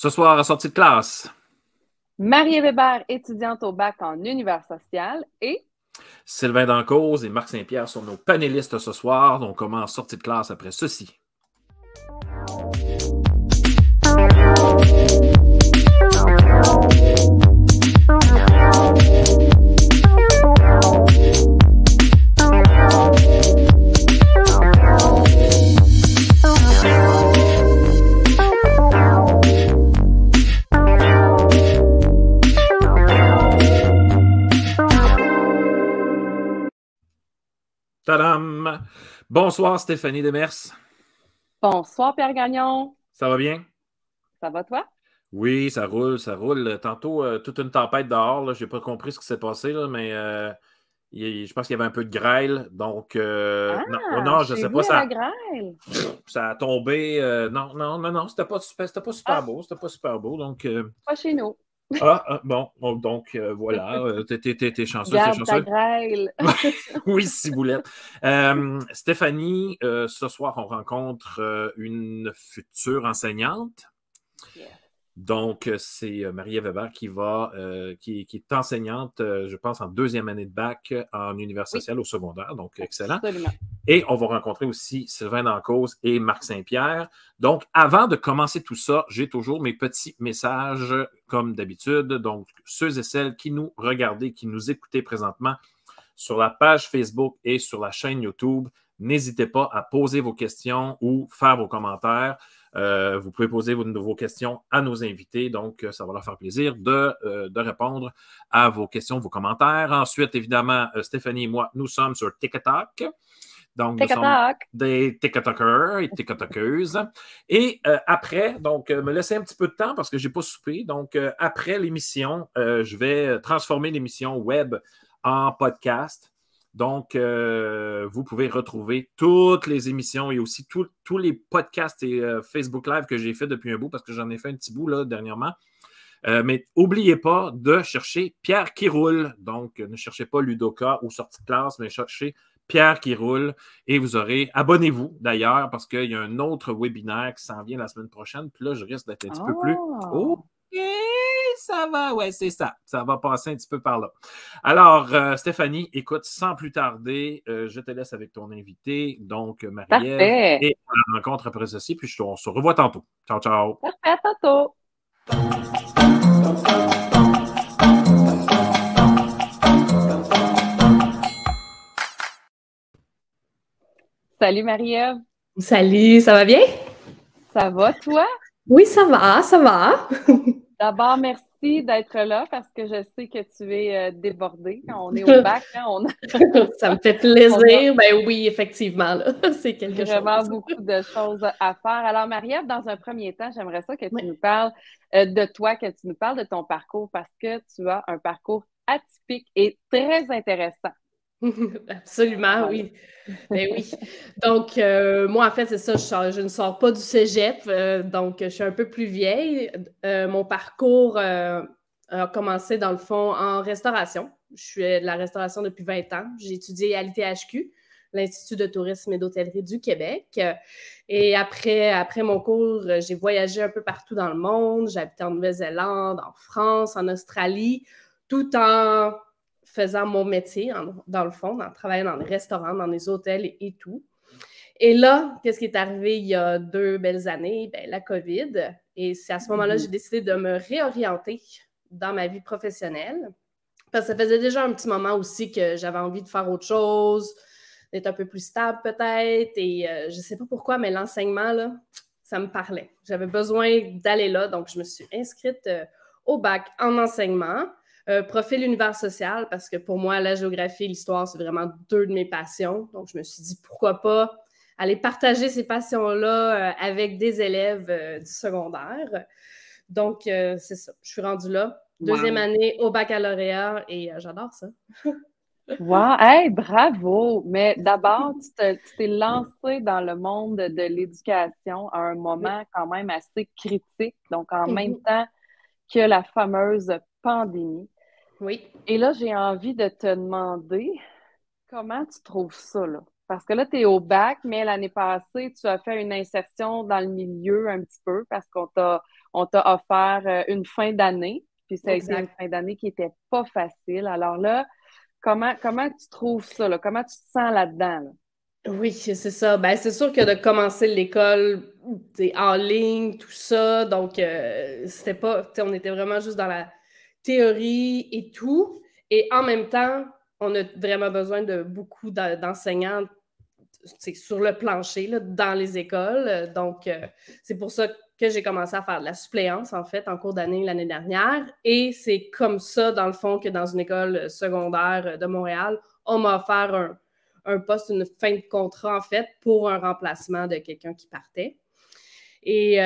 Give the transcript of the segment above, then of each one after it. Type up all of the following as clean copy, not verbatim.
Ce soir, à sortie de classe, Marie Weber, étudiante au bac en univers social et Sylvain Dancause et Marc Saint-Pierre sont nos panélistes ce soir. On commence sortie de classe après ceci. Tadam! Bonsoir Stéphanie Demers. bonsoir Pierre Gagnon. Ça va bien? Ça va toi? Oui, ça roule, ça roule. Tantôt, toute une tempête dehors. Je n'ai pas compris ce qui s'est passé, là, mais je pense qu'il y avait un peu de grêle. Donc, non, oh Ah, non, je ne chez sais vous, pas, il y a la grêle. ça a tombé. Non, c'était pas super Ah, beau. C'était pas super beau. Donc, pas chez nous. bon, donc voilà, t'es chanceux, t'es Garde ta chanceux. grêle. Oui, ciboulette. Stéphanie, ce soir, on rencontre une future enseignante. Yes. Donc, c'est Marie Weber qui est enseignante, je pense, en deuxième année de bac en univers Oui, social au secondaire. Donc, excellent. absolument. Et on va rencontrer aussi Sylvain Dancause et Marc Saint-Pierre. Donc, avant de commencer tout ça, j'ai toujours mes petits messages comme d'habitude. Donc, ceux et celles qui nous regardent, qui nous écoutent présentement sur la page Facebook et sur la chaîne YouTube, n'hésitez pas à poser vos questions ou faire vos commentaires. Vous pouvez poser vos questions à nos invités, donc ça va leur faire plaisir de répondre à vos questions, vos commentaires. Ensuite, évidemment, Stéphanie et moi, nous sommes sur TikTok. Donc, nous sommes Tic-tac. des TikTokers et TikTokeuses. Et après, donc, me laisser un petit peu de temps parce que je n'ai pas soupé. Donc, après l'émission, je vais transformer l'émission web en podcast. Donc, vous pouvez retrouver toutes les émissions et aussi tous les podcasts et Facebook Live que j'ai fait depuis un bout parce que j'en ai fait un petit bout là, dernièrement. Mais n'oubliez pas de chercher Pierre qui roule. Donc, ne cherchez pas Ludoka ou sortie de classe, mais cherchez Pierre qui roule et vous aurez, abonnez-vous d'ailleurs parce qu'il y a un autre webinaire qui s'en vient la semaine prochaine. Puis là, je risque d'être un petit peu plus. Oh! OK, ça va, ouais, c'est ça. Ça va passer un petit peu par là. Alors, Stéphanie, écoute, sans plus tarder, je te laisse avec ton invité, donc Marie-Ève, Parfait. et on la rencontre après ceci, puis on se revoit tantôt. Ciao, ciao. Parfait, à tantôt. Salut Marie-Ève. Salut, ça va bien? Ça va toi? Oui, ça va, ça va. D'abord, merci d'être là parce que je sais que tu es débordée. On est au bac, hein, Ça me fait on a plaisir. Ben oui, effectivement, là, c'est quelque vraiment chose. beaucoup de choses à faire. Alors, Marie-Ève, dans un premier temps, j'aimerais ça que tu nous parles de toi, que tu nous parles de ton parcours parce que tu as un parcours atypique et très intéressant. Absolument, Voilà. oui. Ben oui. Donc, moi, en fait, c'est ça, je ne sors pas du cégep, donc je suis un peu plus vieille. Mon parcours a commencé, dans le fond, en restauration. Je fais de la restauration depuis 20 ans. J'ai étudié à l'ITHQ, l'Institut de tourisme et d'hôtellerie du Québec. Et après mon cours, j'ai voyagé un peu partout dans le monde. J'ai habité en Nouvelle-Zélande, en France, en Australie, tout en faisant mon métier, dans le fond, en travaillant dans les restaurants, dans les hôtels et tout. Et là, qu'est-ce qui est arrivé il y a 2 belles années? Ben, la COVID. Et c'est à ce moment-là que j'ai décidé de me réorienter dans ma vie professionnelle. Parce que ça faisait déjà un petit moment aussi que j'avais envie de faire autre chose, d'être un peu plus stable peut-être. Et je ne sais pas pourquoi, mais l'enseignement, là, ça me parlait. J'avais besoin d'aller là, donc je me suis inscrite au bac en enseignement. Profil univers social, parce que pour moi, la géographie et l'histoire, c'est vraiment 2 de mes passions. Donc, je me suis dit, pourquoi pas aller partager ces passions-là avec des élèves du secondaire. Donc, c'est ça. Je suis rendue là. Deuxième Wow. année au baccalauréat et j'adore ça. Wow. Hey, bravo! Mais d'abord, tu t'es lancé dans le monde de l'éducation à un Oui. moment quand même assez critique, donc en même Mhm. temps que la fameuse pandémie. Oui. Et là, j'ai envie de te demander comment tu trouves ça, là? Parce que là, tu es au bac, mais l'année passée, tu as fait une insertion dans le milieu un petit peu parce on t'a offert une fin d'année, puis ça a été Exact. une fin d'année qui n'était pas facile. Alors là, comment tu trouves ça, là? Comment tu te sens là-dedans, là? Oui, c'est ça. Ben, c'est sûr que de commencer l'école en ligne, tout ça, donc c'était pas, on était vraiment juste dans la théorie et tout. Et en même temps, on a vraiment besoin de beaucoup d'enseignants sur le plancher, là, dans les écoles. Donc, c'est pour ça que j'ai commencé à faire de la suppléance, en fait, en cours d'année l'année dernière. Et c'est comme ça, dans le fond, que dans une école secondaire de Montréal, on m'a offert un poste, une fin de contrat, en fait, pour un remplacement de quelqu'un qui partait. Et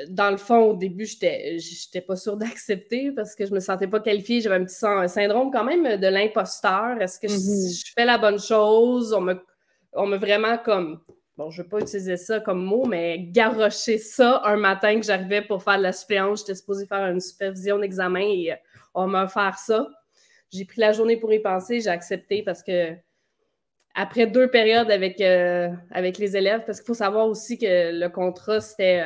dans le fond, au début, j'étais pas sûre d'accepter parce que je me sentais pas qualifiée. J'avais un petit syndrome quand même de l'imposteur. Est-ce que je fais la bonne chose? On m'a vraiment comme, bon, je veux pas utiliser ça comme mot, mais garroché ça un matin que j'arrivais pour faire de la suppléance. J'étais supposée faire une supervision d'examen et on m'a offert ça. J'ai pris la journée pour y penser. J'ai accepté parce que après 2 périodes avec les élèves, parce qu'il faut savoir aussi que le contrat, c'était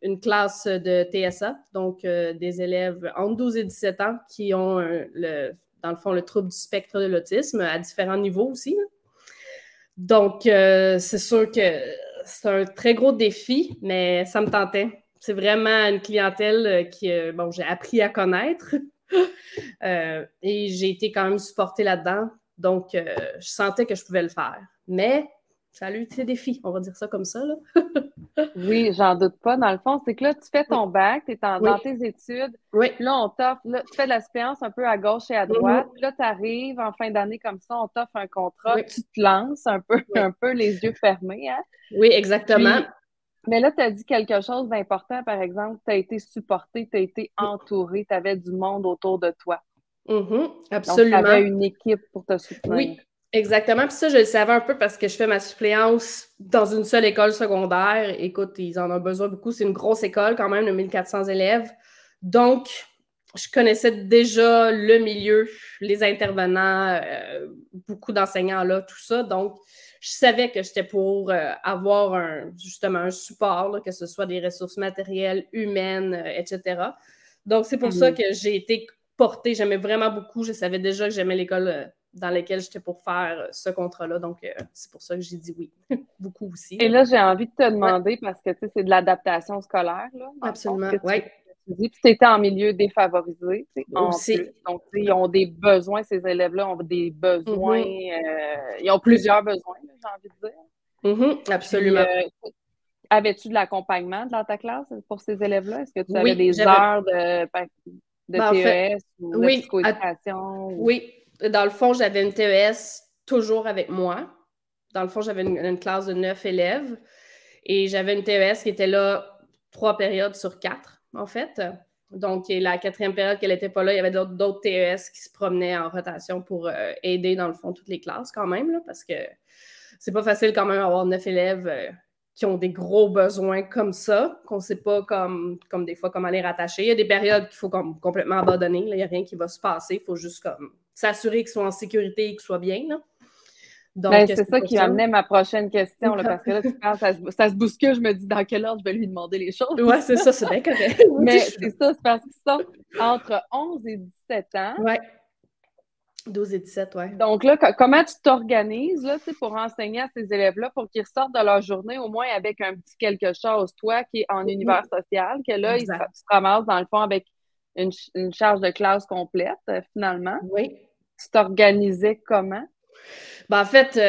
une classe de TSA, donc des élèves entre 12 et 17 ans qui ont, dans le fond, le trouble du spectre de l'autisme à différents niveaux aussi. Là. Donc, c'est sûr que c'est un très gros défi, mais ça me tentait. C'est vraiment une clientèle bon, j'ai appris à connaître et j'ai été quand même supportée là-dedans. Donc, je sentais que je pouvais le faire. Mais ça a eu ses défis, on va dire ça comme ça. Là. Oui, j'en doute pas. Dans le fond, c'est que là, tu fais ton bac, tu es dans tes études. Oui. Puis là, on t'offre, là, tu fais de l'expérience un peu à gauche et à droite. Puis là, tu arrives en fin d'année comme ça, on t'offre un contrat, tu te lances un peu les yeux fermés. Hein? Oui, exactement. Puis, mais là, tu as dit quelque chose d'important, par exemple, tu as été supporté, tu as été entouré, tu avais du monde autour de toi. Absolument. Donc, tu avais une équipe pour te soutenir. Oui, exactement. Puis ça, je le savais un peu parce que je fais ma suppléance dans une seule école secondaire. Écoute, ils en ont besoin beaucoup. C'est une grosse école quand même de 1400 élèves. Donc, je connaissais déjà le milieu, les intervenants, beaucoup d'enseignants là, tout ça. Donc, je savais que j'étais pour avoir justement un support, là, que ce soit des ressources matérielles, humaines, etc. Donc, c'est pour ça que j'ai été portée. J'aimais vraiment beaucoup. Je savais déjà que j'aimais l'école dans laquelle j'étais pour faire ce contrat-là. Donc, c'est pour ça que j'ai dit oui. Beaucoup aussi. Et là, j'ai envie de te demander, parce que tu sais, c'est de l'adaptation scolaire. Là, absolument, oui. Puis tu étais en milieu défavorisé, en aussi. plus. Donc, ils ont des besoins, ces élèves-là ont des besoins, ils ont plusieurs besoins, j'ai envie de dire. Absolument. Puis, avais-tu de l'accompagnement dans ta classe pour ces élèves-là? Est-ce que tu avais des j'avais... heures de TES ou de psychoéducation? Oui, dans le fond, j'avais une TES toujours avec moi. Dans le fond, j'avais une classe de 9 élèves et j'avais une TES qui était là 3 périodes sur 4, en fait. Donc, la 4e période qu'elle n'était pas là, il y avait d'autres TES qui se promenaient en rotation pour aider, dans le fond, toutes les classes quand même, là, parce que c'est pas facile quand même d'avoir 9 élèves qui ont des gros besoins comme ça, qu'on ne sait pas comme des fois comment les rattacher. Il y a des périodes qu'il faut complètement abandonner. Là. Il n'y a rien qui va se passer. Il faut juste s'assurer qu'ils soient en sécurité et qu'ils soient bien. Là. Donc, c'est ça qui m'amenait ma prochaine question, là, parce que là, tu penses, ça se bouscule, je me dis dans quel ordre je vais lui demander les choses. Oui, c'est ça, c'est bien correct. Mais c'est ça, c'est parce qu'ils sont entre 11 et 17 ans. Oui. 12 et 17, oui. Donc là, comment tu t'organises là, pour enseigner à ces élèves-là pour qu'ils ressortent de leur journée au moins avec un petit quelque chose, toi qui es en univers social, que là, tu te ramasses dans le fond avec une charge de classe complète, finalement. Oui. Tu t'organisais comment? Ben, en fait,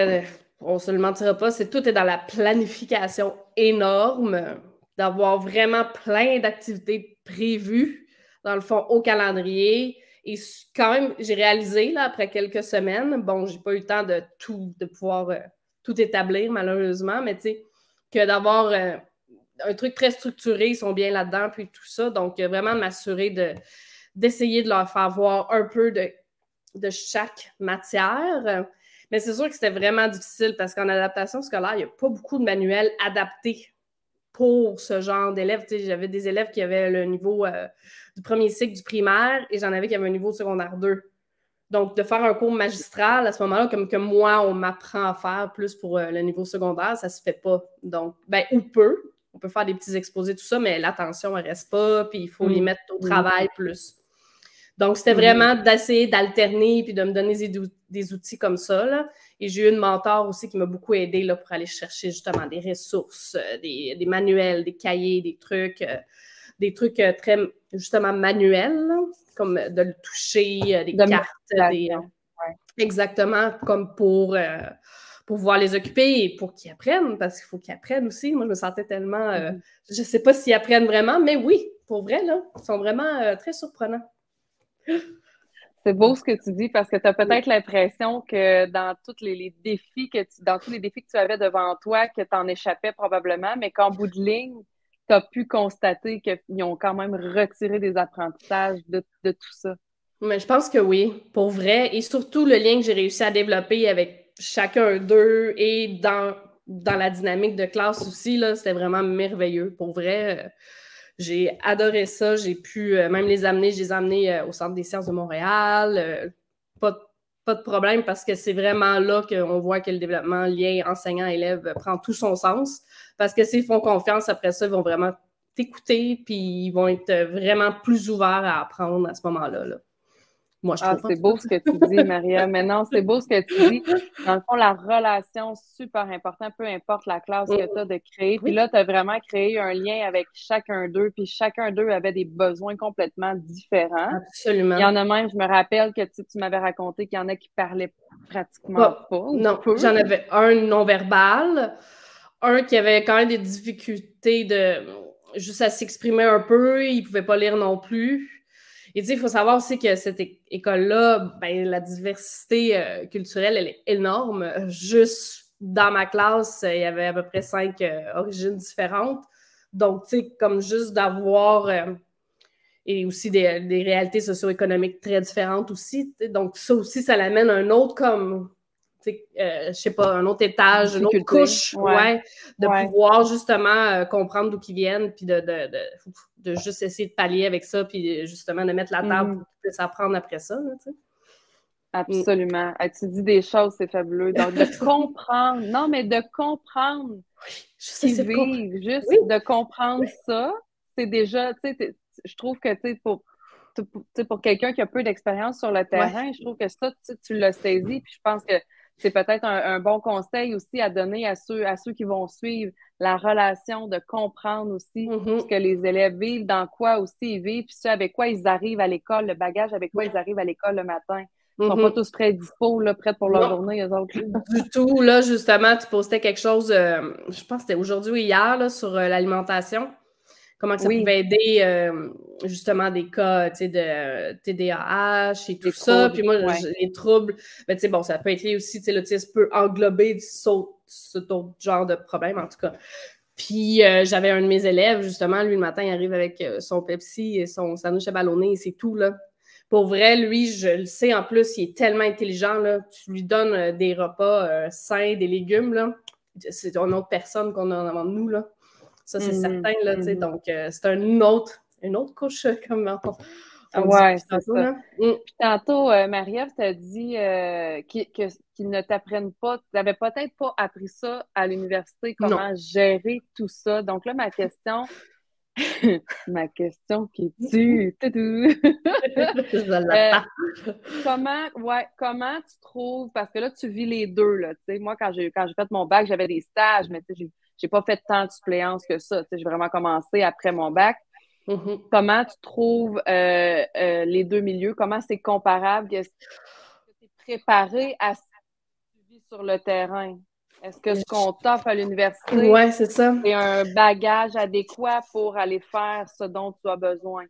on ne se le mentira pas, tout est dans la planification énorme, d'avoir vraiment plein d'activités prévues, dans le fond, au calendrier. Et quand même, j'ai réalisé, là, après quelques semaines, bon, j'ai pas eu le temps de pouvoir tout établir, malheureusement, mais tu sais, que d'avoir un truc très structuré, ils sont bien là-dedans, puis tout ça. Donc, vraiment m'assurer d'essayer de leur faire voir un peu de chaque matière. Mais c'est sûr que c'était vraiment difficile parce qu'en adaptation scolaire, il n'y a pas beaucoup de manuels adaptés pour ce genre d'élèves. Tu sais, j'avais des élèves qui avaient le niveau du premier cycle du primaire et j'en avais qui avaient un niveau secondaire 2. Donc, de faire un cours magistral à ce moment-là, comme que moi, on m'apprend à faire plus pour le niveau secondaire, ça se fait pas. Donc, ou peu. on peut faire des petits exposés, tout ça, mais l'attention, elle reste pas, puis il faut les mettre au travail plus. Donc, c'était vraiment d'essayer d'alterner puis de me donner des outils comme ça, là. Et j'ai eu une mentor aussi qui m'a beaucoup aidée là, pour aller chercher justement des ressources, des manuels, des cahiers, des trucs très, justement, manuels, là, comme de le toucher, des cartes, exactement, comme pour pouvoir les occuper et pour qu'ils apprennent, parce qu'il faut qu'ils apprennent aussi. Moi, je me sentais tellement... je ne sais pas s'ils apprennent vraiment, mais oui, pour vrai, là, ils sont vraiment très surprenants. C'est beau ce que tu dis parce que tu as peut-être l'impression que dans tous les défis que tu avais devant toi, que tu en échappais probablement, mais qu'en bout de ligne, tu as pu constater qu'ils ont quand même retiré des apprentissages de tout ça. Mais je pense que oui, pour vrai. Et surtout, le lien que j'ai réussi à développer avec chacun d'eux et dans la dynamique de classe aussi, là, c'était vraiment merveilleux. Pour vrai, j'ai adoré ça. J'ai pu même les amener. Je les ai amenés au Centre des sciences de Montréal. Pas de problème parce que c'est vraiment là qu'on voit que le développement lien enseignant-élève prend tout son sens. Parce que s'ils font confiance, après ça, ils vont vraiment t'écouter puis ils vont être vraiment plus ouverts à apprendre à ce moment-là, là. Moi, je trouve. C'est beau ce que tu dis, Maria. Mais non, c'est beau ce que tu dis. Dans le fond, la relation, super important, peu importe la classe que tu as de créer. Puis là, tu as vraiment créé un lien avec chacun d'eux, puis chacun d'eux avait des besoins complètement différents. Absolument. Il y en a même, je me rappelle que tu m'avais raconté qu'il y en a qui parlaient pratiquement pas. Non, j'en avais un non-verbal, un qui avait quand même des difficultés juste à s'exprimer un peu, il ne pouvait pas lire non plus. Et il faut savoir aussi que cette école-là, ben, la diversité culturelle, elle est énorme. Juste dans ma classe, il y avait à peu près 5 origines différentes. Donc, tu sais, comme juste d'avoir... et aussi des réalités socio-économiques très différentes aussi. Donc, ça aussi, ça l'amène à un autre comme... je sais pas, un autre étage, une autre couche, de pouvoir justement comprendre d'où ils viennent, puis de juste essayer de pallier avec ça, puis justement de mettre la table pour qu'ils puissent apprendre après ça. Là, absolument. Tu dis des choses, c'est fabuleux. Donc, de comprendre, non, mais de comprendre ce qu'ils vivent, juste de comprendre ça, c'est déjà, tu sais, je trouve que, tu sais, pour quelqu'un qui a peu d'expérience sur le terrain, je trouve que ça, tu l'as saisi, puis je pense que c'est peut-être un bon conseil aussi à donner à ceux qui vont suivre, la relation de comprendre aussi ce que les élèves vivent, dans quoi aussi ils vivent, puis ce avec quoi ils arrivent à l'école, le bagage avec quoi ils arrivent à l'école le matin. Ils sont pas tous prêts dispo, là, prêts pour leur journée, eux autres. Du tout. Là, justement, tu postais quelque chose, je pense que c'était aujourd'hui ou hier, là, sur l'alimentation. Comment ça pouvait aider justement des cas de TDAH et tout ça. Puis moi, les troubles, ben, bon, ça peut être lié aussi, l'autisme peut englober cet autre genre de problème, en tout cas. Puis j'avais un de mes élèves, justement, lui, le matin, il arrive avec son Pepsi et son sandwich à ballonné et c'est tout, là. Pour vrai, lui, je le sais, en plus, il est tellement intelligent, là. Tu lui donnes des repas sains, des légumes, là. C'est une autre personne qu'on a avant de nous, là. Ça, c'est certain, là, tu sais. Donc, c'est une autre couche, comme ouais, c'est ça. Puis tantôt, Marie-Ève t'a dit qu'ils ne t'apprennent pas, tu n'avais peut-être pas appris ça à l'université, comment gérer tout ça. Donc là, ma question qui tue, comment tu trouves, parce que là, tu vis les deux, là, tu sais, moi, quand j'ai fait mon bac, j'avais des stages, mais tu sais, j'ai pas fait tant de suppléance que ça, tu sais, j'ai vraiment commencé après mon bac. Comment tu trouves les deux milieux? Comment c'est comparable? Est-ce que tu es préparé à ce que tu vis sur le terrain? Est-ce que ce qu'on t'offre à l'université, c'est un bagage adéquat pour aller faire ce dont tu as besoin?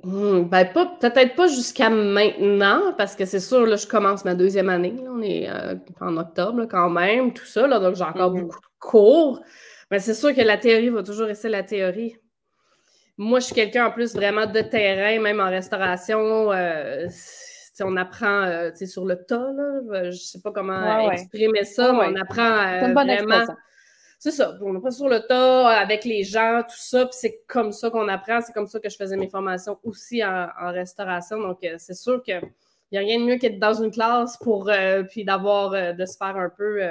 Ben, peut-être pas jusqu'à maintenant, parce que c'est sûr, là, je commence ma 2e année. Là, on est en octobre là, quand même, tout ça. Là, donc, j'ai encore beaucoup de cours. Mais c'est sûr que la théorie va toujours rester la théorie. Moi, je suis quelqu'un en plus vraiment de terrain, même en restauration. On apprend sur le tas. Là, je sais pas comment exprimer ça, mais on apprend c'est une bonne vraiment... expression. C'est ça, on apprend sur le tas, avec les gens, tout ça, puis c'est comme ça qu'on apprend, c'est comme ça que je faisais mes formations aussi en restauration, donc c'est sûr qu'il n'y a rien de mieux qu'être dans une classe pour, puis d'avoir, de se faire un peu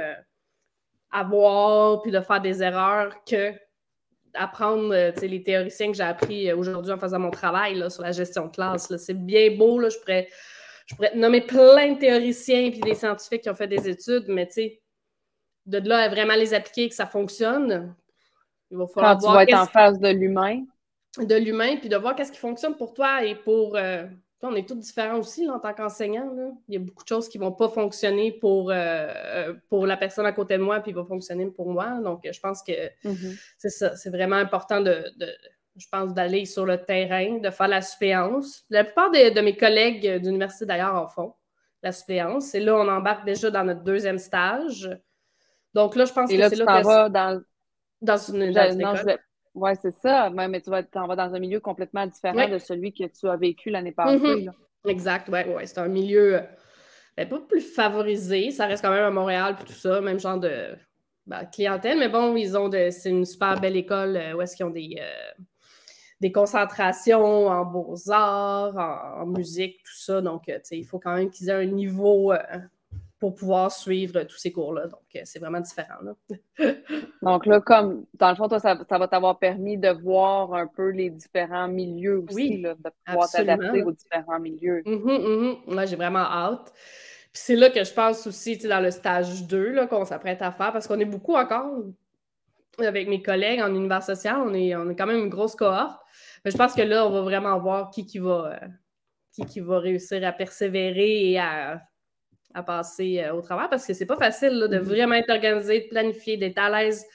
avoir, puis de faire des erreurs que apprendre les théoriciens que j'ai appris aujourd'hui en faisant mon travail là, sur la gestion de classe. Là. C'est bien beau, là, je pourrais te nommer plein de théoriciens et des scientifiques qui ont fait des études, mais de là à vraiment les appliquer et que ça fonctionne, il va falloir Quand tu vas être en face de l'humain. De l'humain, puis de voir qu'est-ce qui fonctionne pour toi et pour... on est tous différents aussi là, en tant qu'enseignants. Là. Il y a beaucoup de choses qui ne vont pas fonctionner pour la personne à côté de moi, puis il va fonctionner pour moi. Donc, je pense que c'est ça. C'est vraiment important je pense, d'aller sur le terrain, de faire la suppléance. La plupart de mes collègues d'université, d'ailleurs, en font la suppléance. Et là, on embarque déjà dans notre 2e stage. Donc là, je pense et que là, c'est tu là que... vas dans une école. Oui, c'est ça. Mais tu t'en vas dans un milieu complètement différent de celui que tu as vécu l'année passée. Là. Exact, oui. C'est un milieu pas plus favorisé. Ça reste quand même à Montréal puis tout ça, même genre de clientèle. Mais bon, c'est une super belle école où est-ce qu'ils ont des concentrations en beaux-arts, en musique, tout ça. Donc, il faut quand même qu'ils aient un niveau pour pouvoir suivre tous ces cours-là. Donc, c'est vraiment différent. Là. Donc là, comme, dans le fond, toi, ça va t'avoir permis de voir un peu les différents milieux aussi, là, de pouvoir t'adapter aux différents milieux. Là, j'ai vraiment hâte. Puis c'est là que je pense aussi, dans le stage 2 là, qu'on s'apprête à faire, parce qu'on est beaucoup encore, avec mes collègues en univers social, on est quand même une grosse cohorte. Mais je pense que là, on va vraiment voir qui va réussir à persévérer et à passer au travers, parce que c'est pas facile là, de vraiment être organisé, de planifier, d'être à l'aise,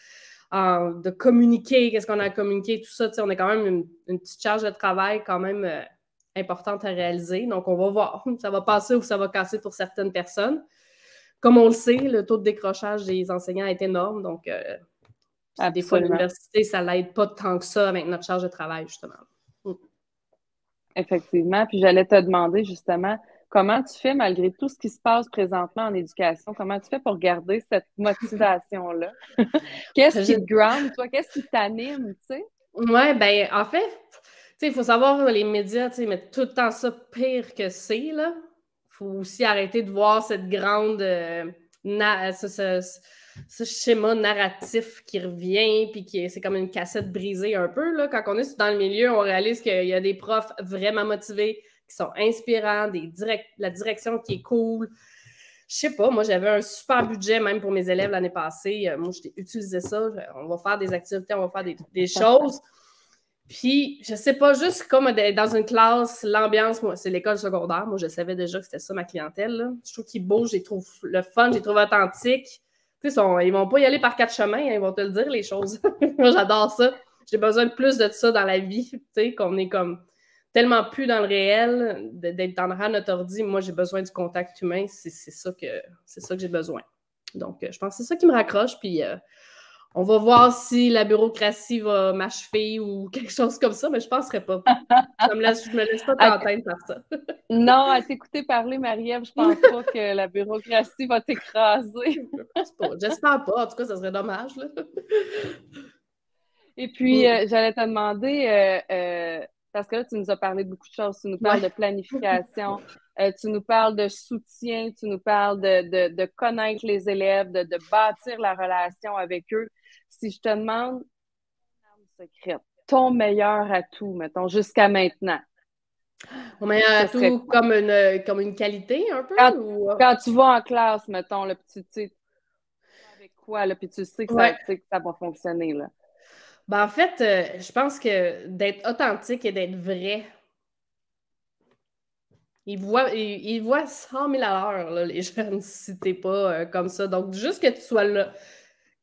de communiquer, qu'est-ce qu'on a à communiquer, tout ça. On a quand même une petite charge de travail quand même importante à réaliser. Donc, on va voir. Ça va passer ou ça va casser pour certaines personnes. Comme on le sait, le taux de décrochage des enseignants est énorme. Donc, des fois, l'université, ça l'aide pas tant que ça avec notre charge de travail, justement. Effectivement. Puis, j'allais te demander, justement, comment tu fais, malgré tout ce qui se passe présentement en éducation, comment tu fais pour garder cette motivation-là? Qu'est-ce qui te ground, toi? Qu'est-ce qui t'anime, tu sais? Oui, bien, en fait, il faut savoir, les médias, mettent tout le temps ça pire que c'est, là. Il faut aussi arrêter de voir cette grande... ce schéma narratif qui revient, puis c'est comme une cassette brisée un peu, là. Quand on est dans le milieu, on réalise qu'il y a des profs vraiment motivés, qui sont inspirants, la direction qui est cool. Je sais pas, moi, j'avais un super budget même pour mes élèves l'année passée. Moi, j'ai utilisé ça. On va faire des activités, on va faire des choses. Puis, je sais pas, juste comme dans une classe, l'ambiance, moi, c'est l'école secondaire. Moi, je savais déjà que c'était ça, ma clientèle, là. Je trouve qu'ils bougent, je les trouve le fun, je les trouve authentiques. Tu sais, ils vont pas y aller par 4 chemins, hein, ils vont te le dire, les choses. Moi, j'adore ça. J'ai besoin de plus de ça dans la vie, tu sais, qu'on est comme tellement plus dans le réel, d'être dans notre ordi. Moi, j'ai besoin du contact humain. C'est ça que j'ai besoin. Donc, je pense que c'est ça qui me raccroche. Puis, on va voir si la bureaucratie va m'achever ou quelque chose comme ça, mais je ne penserais pas. Je me laisse pas tenter par ça. Non, à t'écouter parler, Marie-Ève, je pense pas que la bureaucratie va t'écraser. J'espère pas. En tout cas, ça serait dommage. Là. Et puis, j'allais te demander... parce que là, tu nous as parlé de beaucoup de choses. Tu nous parles de planification, tu nous parles de soutien, tu nous parles de connaître les élèves, de bâtir la relation avec eux. Si je te demande ton arme secrète, ton meilleur atout, mettons, jusqu'à maintenant. Mon meilleur atout comme une qualité, un peu? Quand tu vas en classe, mettons, là, puis tu sais avec quoi, là, puis tu sais que ça va fonctionner, là. Ben, en fait, je pense que d'être authentique et d'être vrai, ils voient 100 000 à l'heure, là, les jeunes, si t'es pas comme ça. Donc, juste que tu sois là.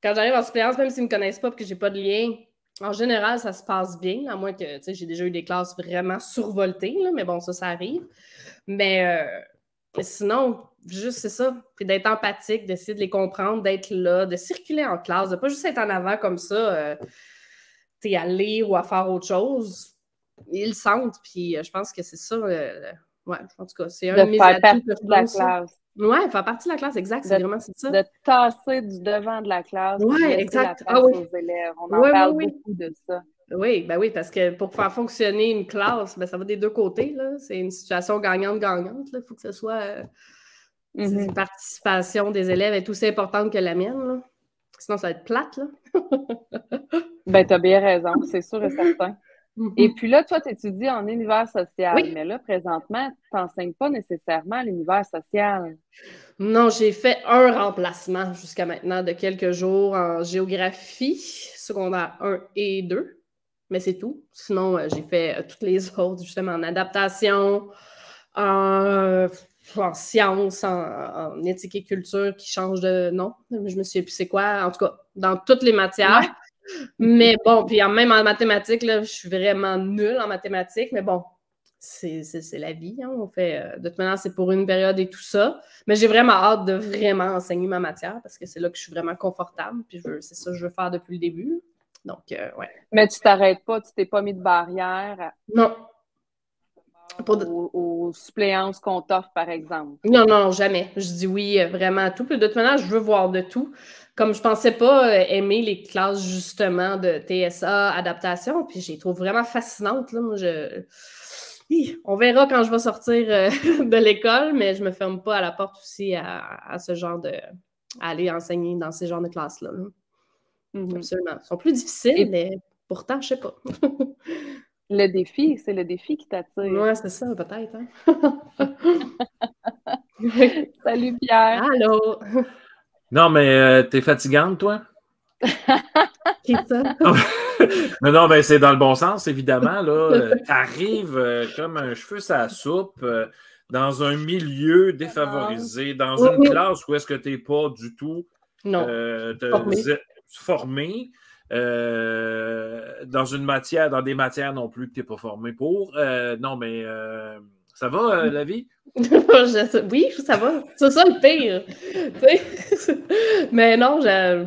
Quand j'arrive en suppléance, même s'ils ne me connaissent pas et que j'ai pas de lien, en général, ça se passe bien, à moins que, tu sais, j'ai déjà eu des classes vraiment survoltées, là, mais bon, ça arrive. Mais sinon, juste c'est ça. Puis d'être empathique, d'essayer de les comprendre, d'être là, de circuler en classe, de pas juste être en avant comme ça, à lire ou à faire autre chose. Ils le sentent, puis je pense que c'est ça. Ouais, en tout cas, c'est un de mes atouts que je pense. Oui, faire partie de la classe, exact, c'est vraiment ça. De tasser du devant de la classe. Oui, exact. La place aux élèves. On en parle beaucoup de ça. Oui, ben oui, parce que pour faire fonctionner une classe, ben ça va des deux côtés, là. C'est une situation gagnante-gagnante, là. Il faut que ce soit une participation des élèves est aussi importante que la mienne, là. Sinon, ça va être plate, là. Ben, tu as bien raison, c'est sûr et certain. Et puis là, toi, tu étudies en univers social, Oui. mais là, présentement, tu n'enseignes pas nécessairement l'univers social. Non, j'ai fait un remplacement jusqu'à maintenant de quelques jours en géographie, secondaire 1 et 2, mais c'est tout. Sinon, j'ai fait toutes les autres, justement, en adaptation, en sciences, en éthique et culture qui change de nom. Je me souviens plus c'est quoi. En tout cas, dans toutes les matières. Ouais. Mais bon, puis même en mathématiques, là, je suis vraiment nulle en mathématiques, mais bon, c'est la vie. Hein. On fait, de toute manière, c'est pour une période et tout ça. Mais j'ai vraiment hâte de vraiment enseigner ma matière parce que c'est là que je suis vraiment confortable. Puis c'est ça que je veux faire depuis le début. Donc, ouais. Mais tu t'arrêtes pas, tu t'es pas mis de barrière Non. aux suppléances qu'on t'offre, par exemple. Non, non, jamais. Je dis oui vraiment à tout. Puis de toute manière, je veux voir de tout. Comme je pensais pas aimer les classes justement de TSA, adaptation, puis je les trouve vraiment fascinantes. Là. Moi, on verra quand je vais sortir de l'école, mais je me ferme pas à la porte aussi à ce genre de... à aller enseigner dans ces genres de classes-là. Là. Absolument. Ils sont plus difficiles, mais pourtant, je sais pas. Le défi, c'est le défi qui t'attire. Ouais, c'est ça, peut-être. Hein? Salut Pierre. Allô. Non, mais t'es fatigante, toi? Qui est ça? Non, mais c'est dans le bon sens, évidemment. T'arrives comme un cheveu sur la soupe dans un milieu défavorisé, dans une classe où est-ce que t'es pas du tout formé. Dans une matière, dans des matières non plus que tu n'es pas formé pour. Non, mais ça va, la vie? Oui, ça va. C'est ça le pire. Mais non,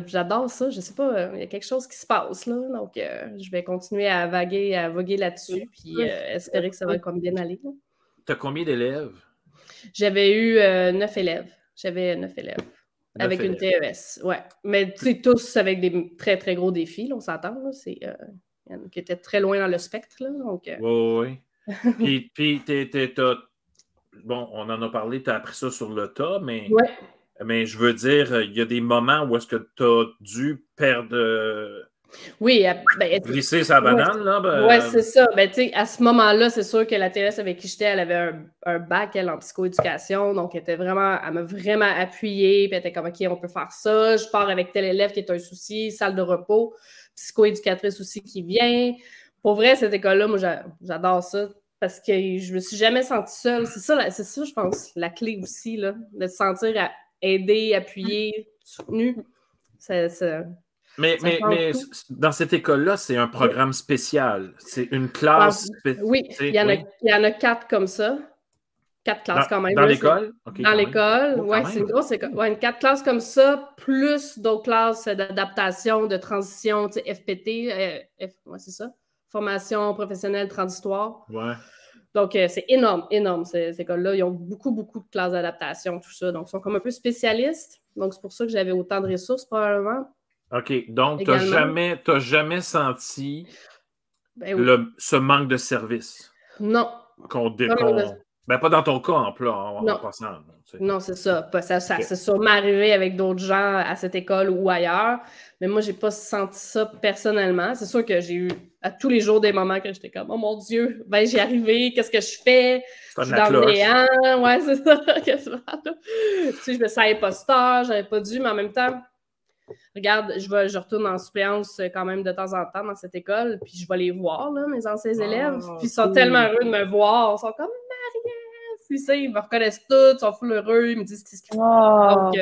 j'adore ça. Je sais pas, il y a quelque chose qui se passe là. Donc, je vais continuer à voguer là-dessus, puis espérer que ça va comme bien aller. Tu as combien d'élèves? J'avais eu 9 élèves. J'avais 9 élèves. Avec une TES, ouais. Mais tu sais, tous avec des très, très gros défis, là, on s'entend. Il y en a qui étaient très loin dans le spectre. Là, donc, Oui. Puis bon, on en a parlé, tu as appris ça sur le tas, mais je veux dire, il y a des moments où est-ce que tu as dû perdre... Oui, glisser sa banane, là. Oui, c'est ça. Ben, à ce moment-là, c'est sûr que la TES avec qui j'étais, elle avait un bac, elle, en psychoéducation. Donc, elle m'a vraiment appuyée. Puis, elle était comme, OK, on peut faire ça. Je pars avec tel élève qui est un souci, salle de repos, psychoéducatrice aussi qui vient. Pour vrai, cette école-là, moi, j'adore ça parce que je me suis jamais sentie seule. C'est ça, je pense, la clé aussi, là, de se sentir aidée, appuyée, soutenue. Mais dans cette école-là, c'est un programme spécial. C'est une classe spéciale. Oui, il y en a 4 comme ça. 4 classes quand même. Dans l'école? Okay, dans l'école, oui, c'est une grosse école. Ouais, 4 classes comme ça, plus d'autres classes d'adaptation, de transition, FPT, c'est ça. Formation professionnelle transitoire. Ouais. Donc, c'est énorme, ces écoles-là. Ils ont beaucoup, beaucoup de classes d'adaptation, tout ça. Donc, ils sont comme un peu spécialistes. Donc, c'est pour ça que j'avais autant de ressources, probablement. OK. Donc, tu n'as jamais senti ce manque de service? Non. Pas dans ton cas, en passant. Non, c'est ça. Ça c'est sûrement arrivé avec d'autres gens à cette école ou ailleurs, mais moi, j'ai pas senti ça personnellement. C'est sûr que j'ai eu à tous les jours des moments que j'étais comme « Oh mon Dieu, j'y arrivé, qu'est-ce que je fais? Je suis dans le néant. » Ouais, c'est ça. Je me sens imposteur, j'aurais pas dû, mais en même temps, regarde, je retourne en suppléance quand même de temps en temps dans cette école, puis je vais les voir, là, mes anciens élèves. Puis ils sont tellement heureux de me voir. Ils sont comme Marie-Ève! Puis ça, ils me reconnaissent tous, ils sont full heureux, ils me disent qu'est-ce qu'ils font. Donc,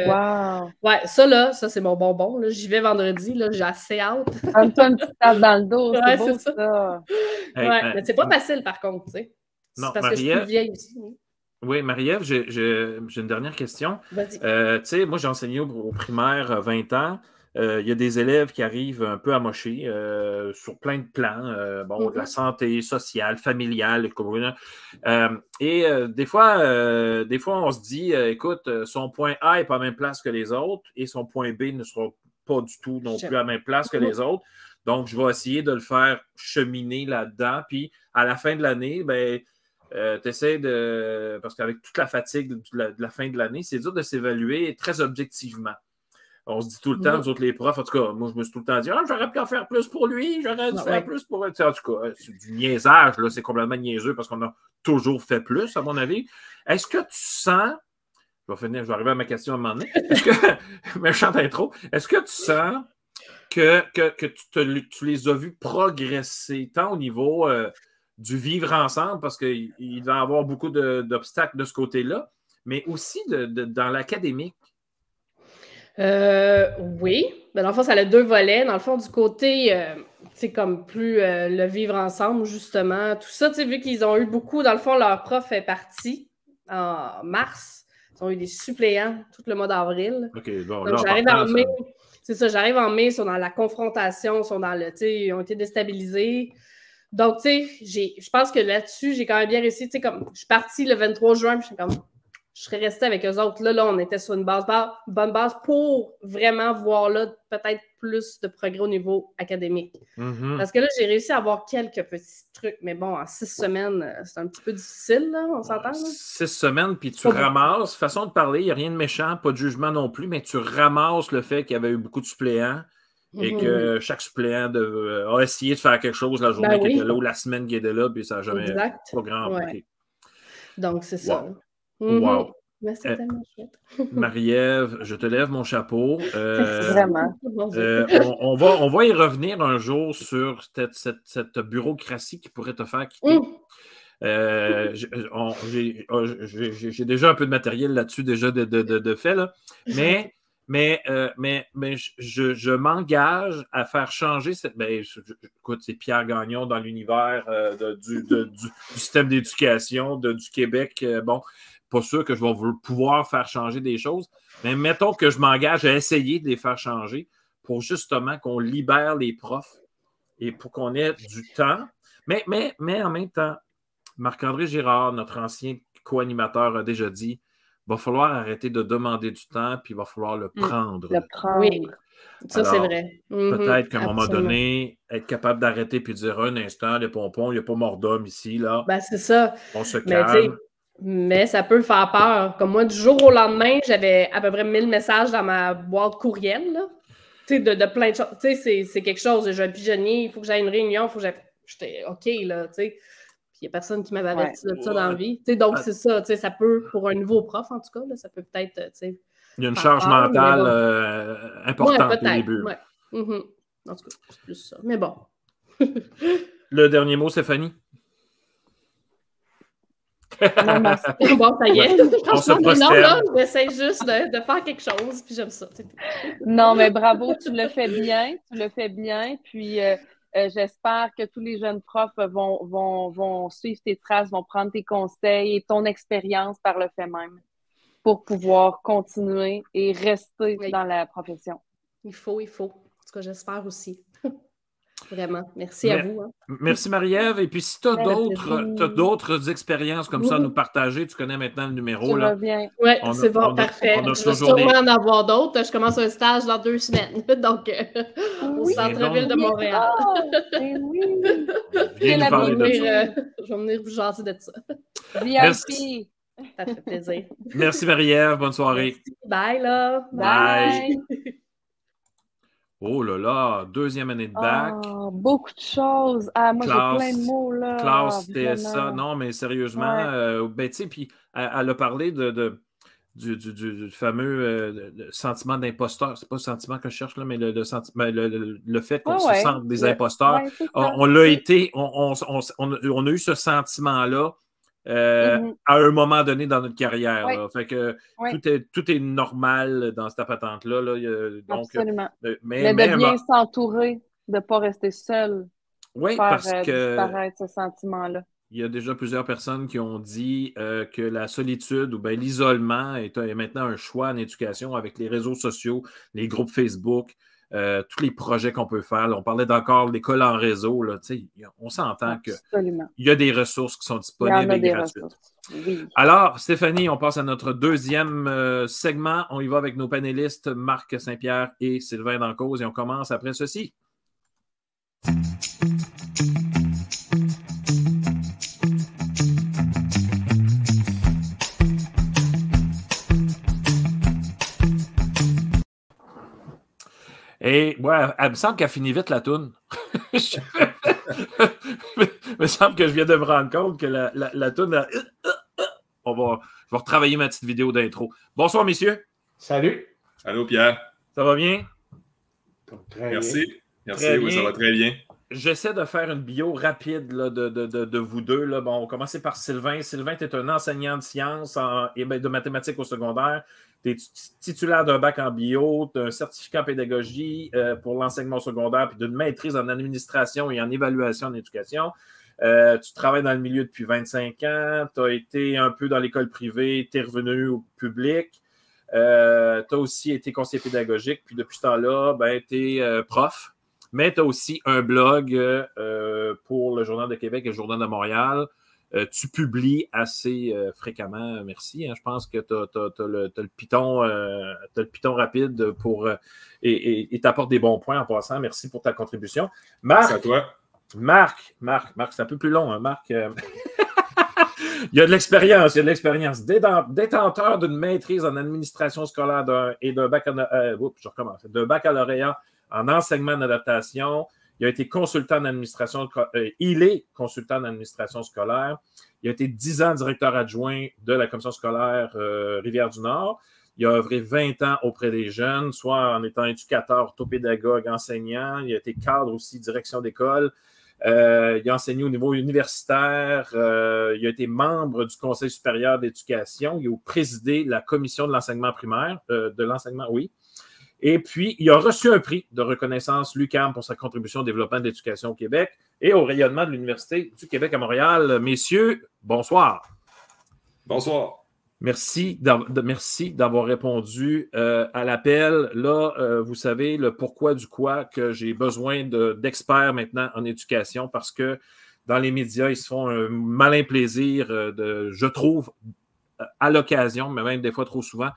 ouais, ça, c'est mon bonbon. Là. J'y vais vendredi, là, j'ai assez hâte. Donne-toi une petite tape dans le dos, ouais, c'est beau ça. Mais c'est pas facile par contre, tu sais. C'est parce que je suis plus vieille aussi. Oui, Marie-Ève, j'ai une dernière question. Vas-y. Tu sais, moi, j'ai enseigné au primaire 20 ans. Il y a des élèves qui arrivent un peu amochés sur plein de plans, de la santé sociale, familiale, et des fois, on se dit, écoute, son point A n'est pas à la même place que les autres et son point B ne sera pas du tout non plus à la même place que les autres. Donc, je vais essayer de le faire cheminer là-dedans. Puis, à la fin de l'année, tu essaies parce qu'avec toute la fatigue de la fin de l'année, c'est dur de s'évaluer très objectivement. On se dit tout le temps, nous autres, les profs, en tout cas, moi, je me suis tout le temps dit, j'aurais pu en faire plus pour lui, j'aurais dû faire plus pour lui. En tout cas, c'est du niaisage, là, c'est complètement niaiseux parce qu'on a toujours fait plus, à mon avis. Est-ce que tu sens, je vais arriver à ma question à un moment donné, méchante intro, est-ce que tu sens que tu les as vus progresser, tant au niveau du vivre ensemble, parce qu'il va y avoir beaucoup d'obstacles de ce côté-là, mais aussi dans l'académique? Oui. Ben, dans le fond, ça a 2 volets. Dans le fond, du côté, c'est comme plus le vivre ensemble, justement. Tout ça, tu sais, vu qu'ils ont eu beaucoup, dans le fond, leur prof est parti en mars. Ils ont eu des suppléants tout le mois d'avril. OK, bon, donc, j'arrive en mai. C'est ça, j'arrive en mai, ils sont dans la confrontation, ils sont dans le, tu sais, ils ont été déstabilisés. Donc, tu sais, je pense que là-dessus, j'ai quand même bien réussi. Tu sais, comme, je suis partie le 23 juin, puis je serais restée avec eux autres. Là, on était sur une bonne base pour vraiment voir là peut-être plus de progrès au niveau académique. Mm-hmm. Parce que là, j'ai réussi à avoir quelques petits trucs, mais bon, en 6 semaines, c'est un petit peu difficile, là, on s'entend? 6 semaines, puis tu ramasses, façon de parler, il n'y a rien de méchant, pas de jugement non plus, mais tu ramasses le fait qu'il y avait eu beaucoup de suppléants et que chaque suppléant a essayé de faire quelque chose la journée qui était là ou la semaine qui était là, puis ça n'a jamais pas grand. Ouais. Donc, c'est ça. Wow. Mais c'est tellement chouette. Marie-Ève, je te lève mon chapeau. Vraiment. On va y revenir un jour sur cette bureaucratie qui pourrait te faire quitter. J'ai déjà un peu de matériel là-dessus, déjà de fait, là. Mais je m'engage à faire changer écoute, c'est Pierre Gagnon dans l'univers du système d'éducation du Québec. Pas sûr que je vais pouvoir faire changer des choses, mais mettons que je m'engage à essayer de les faire changer pour justement qu'on libère les profs et pour qu'on ait du temps. Mais en même temps, Marc-André Girard, notre ancien co-animateur, a déjà dit il va falloir arrêter de demander du temps, puis il va falloir le prendre. Oui, ça, c'est vrai. Peut-être qu'à un moment donné, être capable d'arrêter puis de dire un instant, les pompons, il n'y a pas mort d'homme ici, là. Ben, c'est ça. On se calme. Mais ça peut faire peur. Comme moi, du jour au lendemain, j'avais à peu près 1000 messages dans ma boîte courriel, là. Tu sais, de plein de choses. Tu sais, c'est quelque chose. J'ai un pigeonnier, il faut que j'aille à une réunion, j'étais OK, là, tu sais. Puis il n'y a personne qui m'avait averti de ça dans la vie. Tu sais, donc, c'est ça. Tu sais, ça peut, pour un nouveau prof, en tout cas, là, ça peut peut-être, tu sais... Il y a une charge mentale importante au début. Ouais. En tout cas, c'est plus ça. Mais bon. Le dernier mot, Stéphanie? Bon, ça y est. On se prosterne. Là, j'essaie juste de faire quelque chose, puis j'aime ça. Non, mais bravo, tu le fais bien. Puis j'espère que tous les jeunes profs vont suivre tes traces, vont prendre tes conseils et ton expérience par le fait même pour pouvoir continuer et rester dans la profession. Il faut. En tout cas, j'espère aussi. Vraiment. Merci à vous. Hein. Merci Marie-Ève. Et puis si tu as d'autres expériences comme ça à nous partager, tu connais maintenant le numéro. Là. Oui, c'est bon, parfait. Je vais sûrement en avoir d'autres. Je commence un stage dans 2 semaines. Donc, au centre-ville de Montréal. Je vais venir vous jaser de ça. Merci. Ça fait plaisir. Merci Marie-Ève. Bonne soirée. Merci. Bye là. Bye. Oh là là, 2e année de bac. Oh, beaucoup de choses. Ah, moi, j'ai plein de mots, là. Classe TSA. Non, mais sérieusement, ben, tu sais, puis elle a parlé du fameux sentiment d'imposteur. C'est pas le sentiment que je cherche, là, mais le fait qu'on se sente des imposteurs. On l'a été, on a eu ce sentiment-là à un moment donné dans notre carrière. Là. Fait que tout est normal dans cette patente-là. Là. Donc, absolument. Mais de bien s'entourer, de ne pas rester seul. Oui, parce que disparaître ce sentiment-là. Il y a déjà plusieurs personnes qui ont dit que la solitude ou bien l'isolement est maintenant un choix en éducation avec les réseaux sociaux, les groupes Facebook, tous les projets qu'on peut faire. Là, on parlait encore de l'école en réseau. Là, on s'entend qu'il y a des ressources qui sont disponibles et gratuites. Oui. Alors, Stéphanie, on passe à notre 2e segment. On y va avec nos panélistes Marc Saint-Pierre et Sylvain Dancause et on commence après ceci. Et ouais, elle me semble qu'elle finit vite la toune. Il me semble que je viens de me rendre compte que la toune... Je vais retravailler ma petite vidéo d'intro. Bonsoir, messieurs. Salut. Allô, Pierre. Ça va bien? Très Merci. bien. Merci, Très oui, bien. ça va très bien. J'essaie de faire une bio rapide là, de vous deux. Là. Bon, on va commencer par Sylvain. Sylvain, tu es un enseignant de sciences et de mathématiques au secondaire. Tu es titulaire d'un bac en bio, tu as un certificat en pédagogie pour l'enseignement secondaire, puis d'une maîtrise en administration et en évaluation en éducation. Tu travailles dans le milieu depuis 25 ans, tu as été un peu dans l'école privée, tu es revenu au public. Tu as aussi été conseiller pédagogique, puis depuis ce temps-là, ben, tu es prof. Mais tu as aussi un blog pour le Journal de Québec et le Journal de Montréal. Tu publies assez fréquemment, merci. Hein. Je pense que tu as le piton rapide pour et t'apportes des bons points en passant. Merci pour ta contribution. Marc, merci à toi. Marc, c'est un peu plus long, hein, Marc. Il y a de l'expérience, Détenteur d'une maîtrise en administration scolaire et d'un baccalauréat en enseignement d'adaptation. Il a été consultant en administration, il est consultant en administration scolaire. Il a été 10 ans directeur adjoint de la commission scolaire Rivière-du-Nord. Il a œuvré 20 ans auprès des jeunes, soit en étant éducateur, orthopédagogue, enseignant. Il a été cadre aussi, direction d'école. Il a enseigné au niveau universitaire. Il a été membre du Conseil supérieur d'éducation. Il a présidé la commission de l'enseignement primaire, Et puis, il a reçu un prix de reconnaissance l'UQAM pour sa contribution au développement de l'éducation au Québec et au rayonnement de l'Université du Québec à Montréal. Messieurs, bonsoir. Bonsoir. Merci d'avoir répondu à l'appel. Là, vous savez le pourquoi du quoi que j'ai besoin d'experts maintenant en éducation parce que dans les médias, ils se font un malin plaisir je trouve, à l'occasion, mais même des fois trop souvent,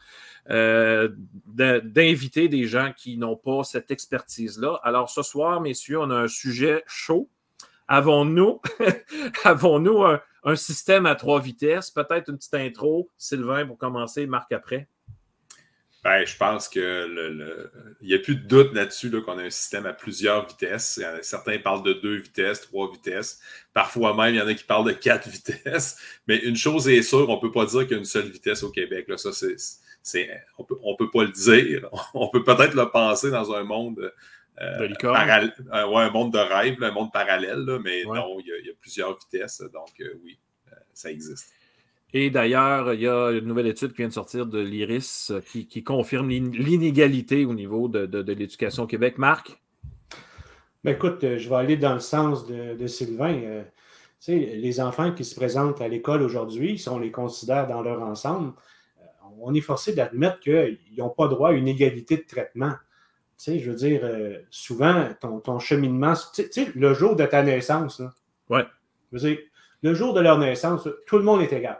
d'inviter des gens qui n'ont pas cette expertise-là. Alors, ce soir, messieurs, on a un sujet chaud. Avons-nous un système à 3 vitesses? Peut-être une petite intro. Sylvain, pour commencer, Marc après. Ben, je pense que il n'y a plus de doute là-dessus là, qu'on a un système à plusieurs vitesses. Certains parlent de 2 vitesses, 3 vitesses. Parfois même, il y en a qui parlent de 4 vitesses. Mais une chose est sûre, on ne peut pas dire qu'il y a une seule vitesse au Québec. Là. Ça, on peut pas le dire. On peut peut-être le penser dans un monde un monde de rêve, là, un monde parallèle, là, mais non, il y a plusieurs vitesses. Donc, oui, ça existe. Et d'ailleurs, il y a une nouvelle étude qui vient de sortir de l'IRIS qui confirme l'inégalité au niveau de l'éducation au Québec. Marc? Ben écoute, je vais aller dans le sens de Sylvain. Tu sais, les enfants qui se présentent à l'école aujourd'hui, si on les considère dans leur ensemble, on est forcé d'admettre qu'ils n'ont pas droit à une égalité de traitement. Tu sais, je veux dire, souvent, ton cheminement, tu sais, le jour de ta naissance, là, ouais. Je veux dire, le jour de leur naissance, tout le monde est égal.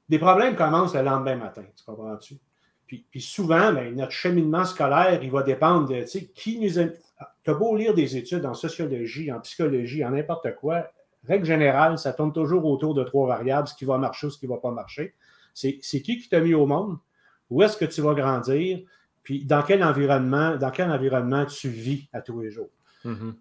Des problèmes commencent le lendemain matin, tu comprends-tu? Puis souvent, ben, notre cheminement scolaire, il va dépendre de, tu sais, qui nous a... Tu as beau lire des études en sociologie, en psychologie, en n'importe quoi, règle générale, ça tourne toujours autour de 3 variables, ce qui va marcher ou ce qui ne va pas marcher. C'est qui t'a mis au monde? Où est-ce que tu vas grandir? Puis dans quel environnement tu vis à tous les jours? Mm-hmm.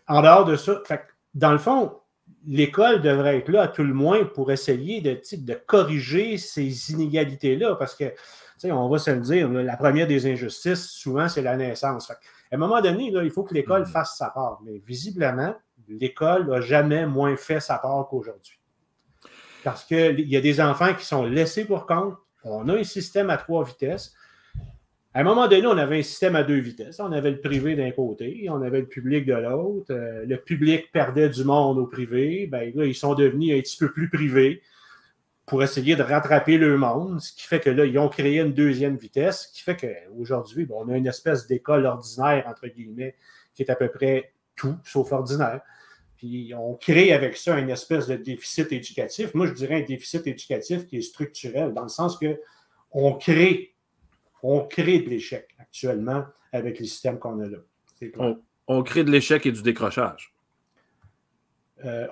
En dehors de ça, fait, dans le fond, l'école devrait être là à tout le moins pour essayer de corriger ces inégalités-là parce que, tu sais, on va se le dire, la première des injustices, souvent, c'est la naissance. Fait, à un moment donné, là, il faut que l'école fasse sa part. Mais visiblement, l'école n'a jamais moins fait sa part qu'aujourd'hui. Parce qu'il y a des enfants qui sont laissés pour compte. On a un système à 3 vitesses. À un moment donné, on avait un système à 2 vitesses. On avait le privé d'un côté, on avait le public de l'autre. Le public perdait du monde au privé. Ben, là, ils sont devenus un petit peu plus privés pour essayer de rattraper le monde, ce qui fait que là, ils ont créé une 2e vitesse, ce qui fait qu'aujourd'hui, on a une espèce d'école ordinaire, entre guillemets, qui est à peu près tout, sauf ordinaire. Puis on crée avec ça une espèce de déficit éducatif. Moi, je dirais un déficit éducatif qui est structurel, dans le sens qu'on crée de l'échec actuellement avec les systèmes qu'on a là. On crée de l'échec et du décrochage.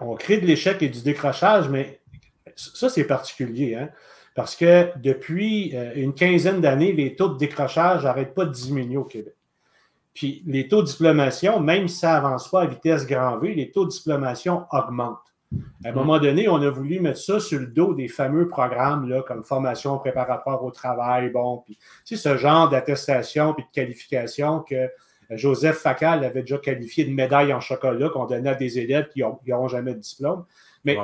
On crée de l'échec et du décrochage, mais ça, c'est particulier, hein? Parce que depuis une quinzaine d'années, les taux de décrochage n'arrêtent pas de diminuer au Québec. Puis les taux de diplomation, même si ça n'avance pas à vitesse grand V, les taux de diplomation augmentent. À un moment donné, on a voulu mettre ça sur le dos des fameux programmes là, comme formation préparatoire au travail, bon, puis ce genre d'attestation puis de qualification que Joseph Facal avait déjà qualifié de médaille en chocolat qu'on donnait à des élèves qui n'auront jamais de diplôme. Mais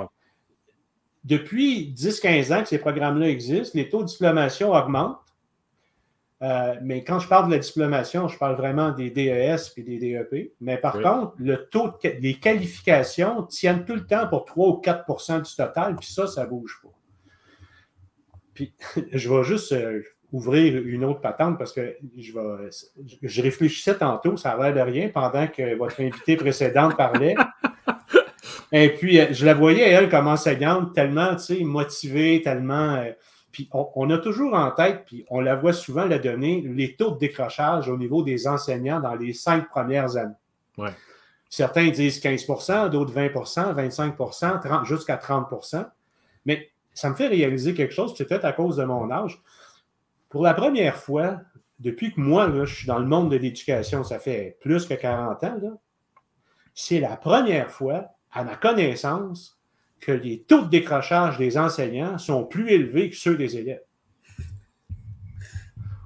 depuis 10-15 ans que ces programmes-là existent, les taux de diplomation augmentent. Mais quand je parle de la diplomation, je parle vraiment des DES et des DEP. Mais par contre, le taux des qualifications tiennent tout le temps pour 3 ou 4 % du total, puis ça ne bouge pas. Puis je vais juste ouvrir une autre patente parce que je réfléchissais tantôt, ça n'a l'air de rien, pendant que votre invitée précédente parlait. Et puis, je la voyais, elle, comme enseignante, tellement motivée, tellement... Puis on a toujours en tête, puis on la voit souvent la donner, les taux de décrochage au niveau des enseignants dans les 5 premières années. Ouais. Certains disent 15 %, d'autres 20 %, 25 %, jusqu'à 30 %. Mais ça me fait réaliser quelque chose, c'est peut-être à cause de mon âge. Pour la première fois, depuis que moi, là, je suis dans le monde de l'éducation, ça fait plus que 40 ans, là, c'est la première fois, à ma connaissance, que les taux de décrochage des enseignants sont plus élevés que ceux des élèves.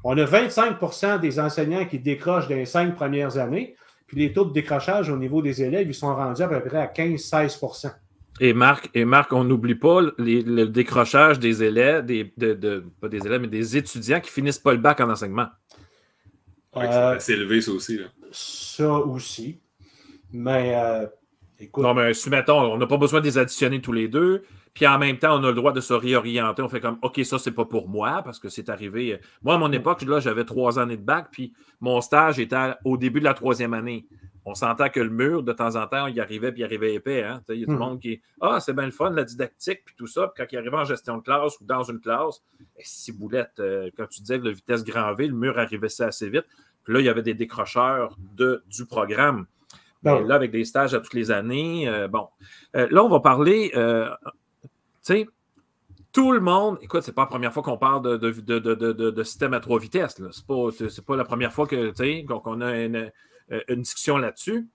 On a 25 % des enseignants qui décrochent dans les 5 premières années, puis les taux de décrochage au niveau des élèves, ils sont rendus à peu près à 15-16 %. Et Marc, on n'oublie pas le décrochage des élèves, pas des élèves, mais des étudiants qui finissent pas le bac en enseignement. Oui, c'est assez élevé, ça aussi. Là. Ça aussi. Mais... écoute, non, mais si, mettons, on n'a pas besoin de les additionner tous les deux, puis en même temps, on a le droit de se réorienter. On fait comme, OK, ça, c'est pas pour moi, parce que c'est arrivé... Moi, à mon époque, là, j'avais 3 années de bac, puis mon stage était au début de la 3e année. On s'entend que le mur, de temps en temps, il arrivait, puis il arrivait épais. Hein? Il y a tout le monde qui... Ah, c'est bien le fun, la didactique, puis tout ça. Puis quand il arrivait en gestion de classe ou dans une classe, si boulette, quand tu disais de vitesse grand V, le mur arrivait assez vite. Puis là, il y avait des décrocheurs du programme. Mais là, avec des stages à toutes les années, là, on va parler, tu sais, tout le monde, écoute, c'est pas la première fois qu'on parle de système à 3 vitesses. C'est pas la première fois que, tu sais, qu'on a une discussion là-dessus.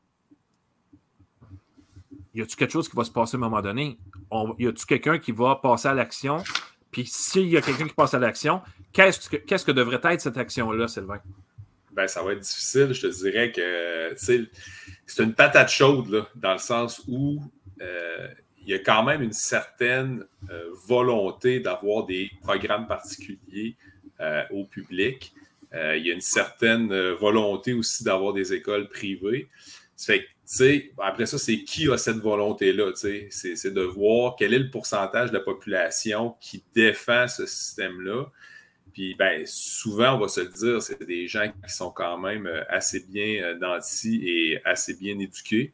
Y a-t-il quelque chose qui va se passer à un moment donné? Y a-t-il quelqu'un qui va passer à l'action? Puis s'il y a quelqu'un qui passe à l'action, qu'est-ce que devrait être cette action-là, Sylvain? Ben, ça va être difficile. Je te dirais que c'est une patate chaude, là, dans le sens où il y a quand même une certaine volonté d'avoir des programmes particuliers au public. Il y a une certaine volonté aussi d'avoir des écoles privées. Ça fait que, après ça, c'est qui a cette volonté-là? C'est de voir quel est le pourcentage de la population qui défend ce système-là. Puis, ben, souvent, on va se le dire, c'est des gens qui sont quand même assez bien nantis et assez bien éduqués,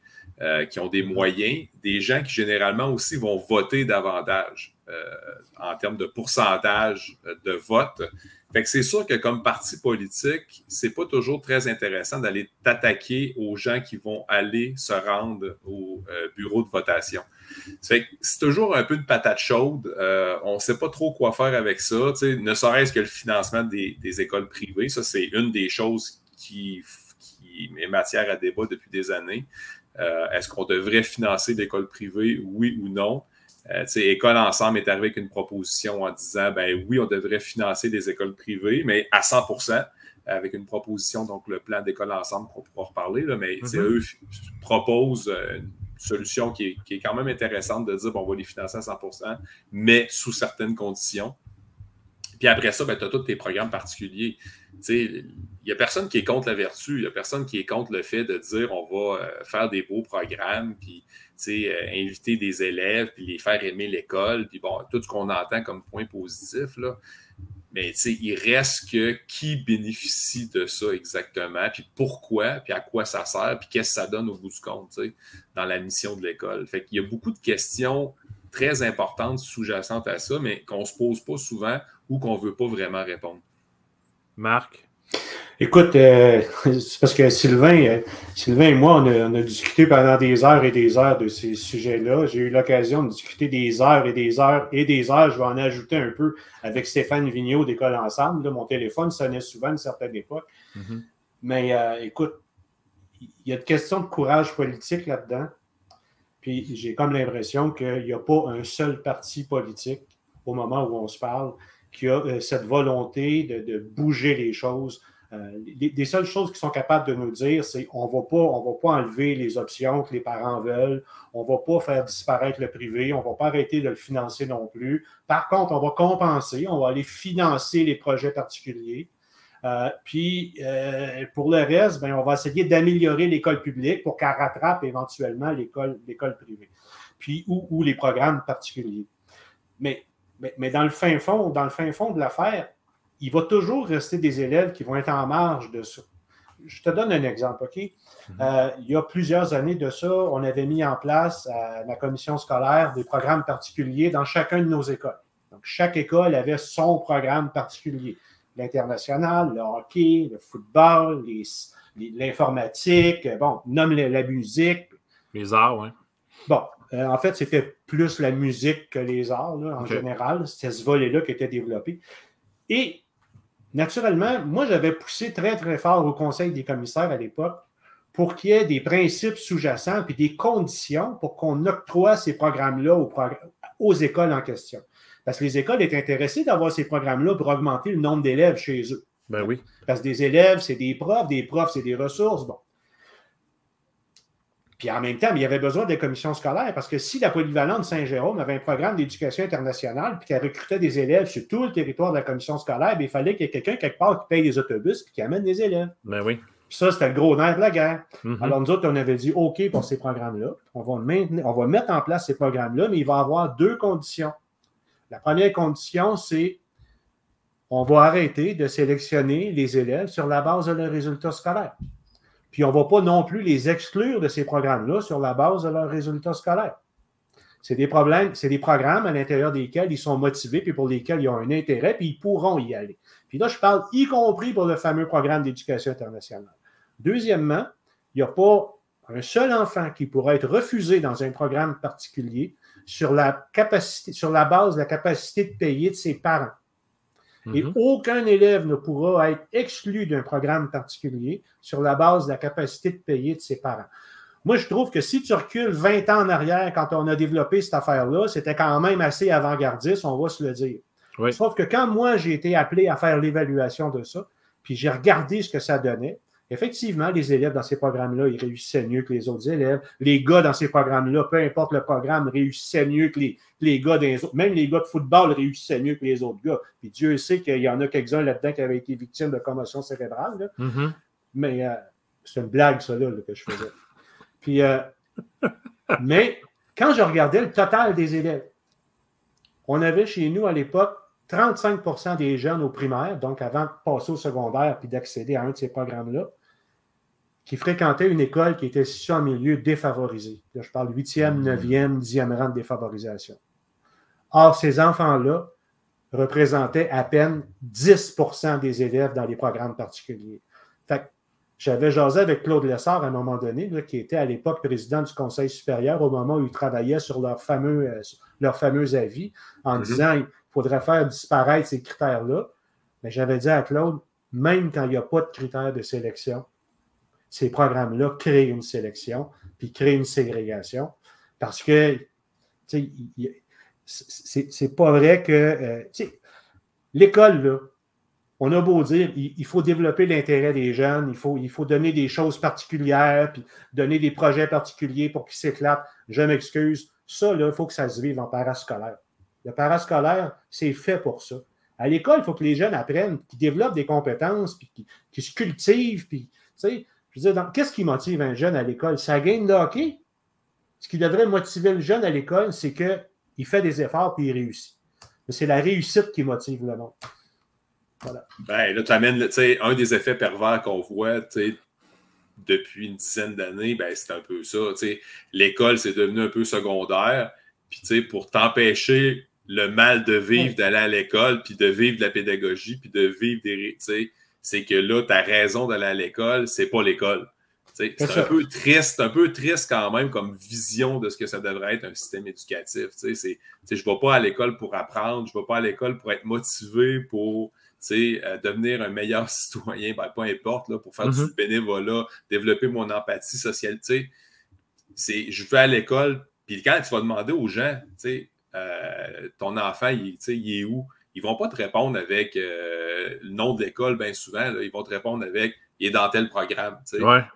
qui ont des moyens, des gens qui généralement aussi vont voter davantage en termes de pourcentage de vote. Fait que c'est sûr que comme parti politique, c'est pas toujours très intéressant d'aller t'attaquer aux gens qui vont aller se rendre au bureau de votation. C'est toujours un peu de patate chaude. On ne sait pas trop quoi faire avec ça. Ne serait-ce que le financement des écoles privées. Ça, c'est une des choses qui est matière à débat depuis des années. Est-ce qu'on devrait financer l'école privée, oui ou non? École Ensemble est arrivé avec une proposition en disant, ben oui, on devrait financer des écoles privées, mais à 100%, avec une proposition, donc le plan d'École Ensemble qu'on pourra reparler, là, mais eux proposent une solution qui est quand même intéressante de dire, bon, on va les financer à 100%, mais sous certaines conditions. Puis après ça, ben, tu as tous tes programmes particuliers. Il n'y a personne qui est contre la vertu, il n'y a personne qui est contre le fait de dire on va faire des beaux programmes, puis inviter des élèves, puis les faire aimer l'école, puis bon, tout ce qu'on entend comme point positif, là. Mais il reste que qui bénéficie de ça exactement, puis pourquoi, puis à quoi ça sert, puis qu'est-ce que ça donne au bout du compte, dans la mission de l'école. Fait qu'il y a beaucoup de questions très importantes sous-jacentes à ça, mais qu'on ne se pose pas souvent ou qu'on ne veut pas vraiment répondre. Marc? Écoute, c'est parce que Sylvain et moi, on a discuté pendant des heures et des heures de ces sujets-là. J'ai eu l'occasion de discuter des heures et des heures et des heures. Je vais en ajouter un peu avec Stéphane Vigneault d'École Ensemble. Là, mon téléphone sonnait souvent à une certaine époque. Mais écoute, y a une question de courage politique là-dedans. Puis j'ai comme l'impression qu'il n'y a pas un seul parti politique, au moment où on se parle, qui a cette volonté de bouger les choses. Les seules choses qu'ils sont capables de nous dire, c'est on va pas enlever les options que les parents veulent, on ne va pas faire disparaître le privé, on ne va pas arrêter de le financer non plus. Par contre, on va compenser, on va aller financer les projets particuliers. Puis, pour le reste, ben, on va essayer d'améliorer l'école publique pour qu'elle rattrape éventuellement l'école privée, puis ou les programmes particuliers. Mais dans le fin fond de l'affaire, il va toujours rester des élèves qui vont être en marge de ça. Je te donne un exemple, OK? Il y a plusieurs années de ça, on avait mis en place à la commission scolaire des programmes particuliers dans chacun de nos écoles. Donc, chaque école avait son programme particulier. L'international, le hockey, le football, l'informatique, bon, nomme la musique. Les arts, oui. Bon, en fait, c'était plus la musique que les arts, là, en général. C'était ce volet-là qui était développé. Et, naturellement, moi, j'avais poussé très, très fort au Conseil des commissaires à l'époque pour qu'il y ait des principes sous-jacents puis des conditions pour qu'on octroie ces programmes-là aux écoles en question. Parce que les écoles étaient intéressées d'avoir ces programmes-là pour augmenter le nombre d'élèves chez eux. Ben oui. Parce que des élèves, c'est des profs, c'est des ressources. Bon. Puis en même temps, il y avait besoin des commissions scolaires parce que si la polyvalente Saint-Jérôme avait un programme d'éducation internationale puis qu'elle recrutait des élèves sur tout le territoire de la commission scolaire, bien, il fallait qu'il y ait quelqu'un quelque part qui paye les autobus puis qui amène les élèves. Ben oui. Puis ça, c'était le gros nerf de la guerre. Alors nous autres, on avait dit OK pour ces programmes-là. On va mettre en place ces programmes-là, mais il va y avoir deux conditions. La première condition, c'est on va arrêter de sélectionner les élèves sur la base de leurs résultats scolaires. Puis on ne va pas non plus les exclure de ces programmes-là sur la base de leurs résultats scolaires. C'est des programmes à l'intérieur desquels ils sont motivés puis pour lesquels ils ont un intérêt puis ils pourront y aller. Puis là, je parle y compris pour le fameux programme d'éducation internationale. Deuxièmement, il n'y a pas un seul enfant qui pourra être refusé dans un programme particulier sur la base de la capacité de payer de ses parents. Et aucun élève ne pourra être exclu d'un programme particulier sur la base de la capacité de payer de ses parents. Moi, je trouve que si tu recules 20 ans en arrière, quand on a développé cette affaire-là, c'était quand même assez avant-gardiste, on va se le dire. Oui. Sauf que quand moi, j'ai été appelé à faire l'évaluation de ça, puis j'ai regardé ce que ça donnait, effectivement, les élèves dans ces programmes-là, ils réussissaient mieux que les autres élèves. Les gars dans ces programmes-là, peu importe le programme, réussissaient mieux que les gars des autres. Même les gars de football réussissaient mieux que les autres gars. Puis Dieu sait qu'il y en a quelques-uns là-dedans qui avaient été victimes de commotion cérébrale. Là. Mais c'est une blague, ça, là, que je faisais. Puis, mais quand je regardais le total des élèves, on avait chez nous à l'époque 35% des jeunes au primaire, donc avant de passer au secondaire puis d'accéder à un de ces programmes-là, qui fréquentaient une école qui était située en milieu défavorisé. Là, je parle 8e, 9e, 10e rang de défavorisation. Or, ces enfants-là représentaient à peine 10% des élèves dans les programmes particuliers. Fait que j'avais jasé avec Claude Lessard à un moment donné, là, qui était à l'époque président du Conseil supérieur au moment où il travaillait sur leur fameux avis, en disant il faudrait faire disparaître ces critères-là. Mais j'avais dit à Claude, même quand il n'y a pas de critères de sélection, ces programmes-là créent une sélection, puis créent une ségrégation, parce que c'est pas vrai que l'école, là, on a beau dire, il faut développer l'intérêt des jeunes, il faut donner des choses particulières, puis donner des projets particuliers pour qu'ils s'éclatent. Je m'excuse. Ça, là, il faut que ça se vive en parascolaire. Le parascolaire, c'est fait pour ça. À l'école, il faut que les jeunes apprennent, qu'ils développent des compétences, puis qu'ils se cultivent. Puis, je veux dire, qu'est-ce qui motive un jeune à l'école? Sa game de hockey? Ce qui devrait motiver le jeune à l'école, c'est qu'il fait des efforts puis il réussit. Mais c'est la réussite qui motive le monde. Voilà. Ben, là, tu amènes un des effets pervers qu'on voit depuis une dizaine d'années, ben, c'est un peu ça. L'école, c'est devenu un peu secondaire. Puis, pour t'empêcher le mal de vivre, d'aller à l'école, puis de vivre de la pédagogie, puis de vivre des... c'est que là, ta raison d'aller à l'école, c'est pas l'école. C'est un peu triste quand même comme vision de ce que ça devrait être un système éducatif. Je ne vais pas à l'école pour apprendre, je ne vais pas à l'école pour être motivé, pour devenir un meilleur citoyen, ben, peu importe, là, pour faire du bénévolat, développer mon empathie sociale. Je vais à l'école, puis quand tu vas demander aux gens, ton enfant, il est où? Ils ne vont pas te répondre avec le nom de l'école bien souvent. Là, ils vont te répondre avec il est dans tel programme.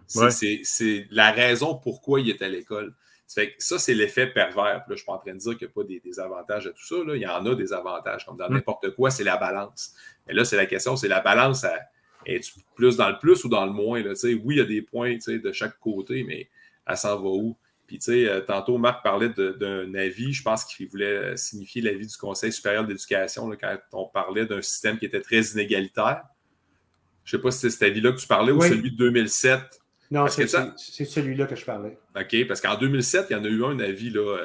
C'est la raison pourquoi il est à l'école. Ça, c'est l'effet pervers. Là, je ne suis pas en train de dire qu'il n'y a pas des avantages à tout ça. Là. Il y en a des avantages, comme dans n'importe quoi, c'est la balance. Mais là, c'est la question, c'est la balance. Es-tu plus dans le plus ou dans le moins? Là? Oui, il y a des points de chaque côté, mais elle s'en va où? Puis, tantôt, Marc parlait d'un avis. Je pense qu'il voulait signifier l'avis du Conseil supérieur de l'éducation quand on parlait d'un système qui était très inégalitaire. Je ne sais pas si c'est cet avis-là que tu parlais ou celui de 2007. Non, c'est celui-là que je parlais. OK, parce qu'en 2007, il y en a eu un avis là,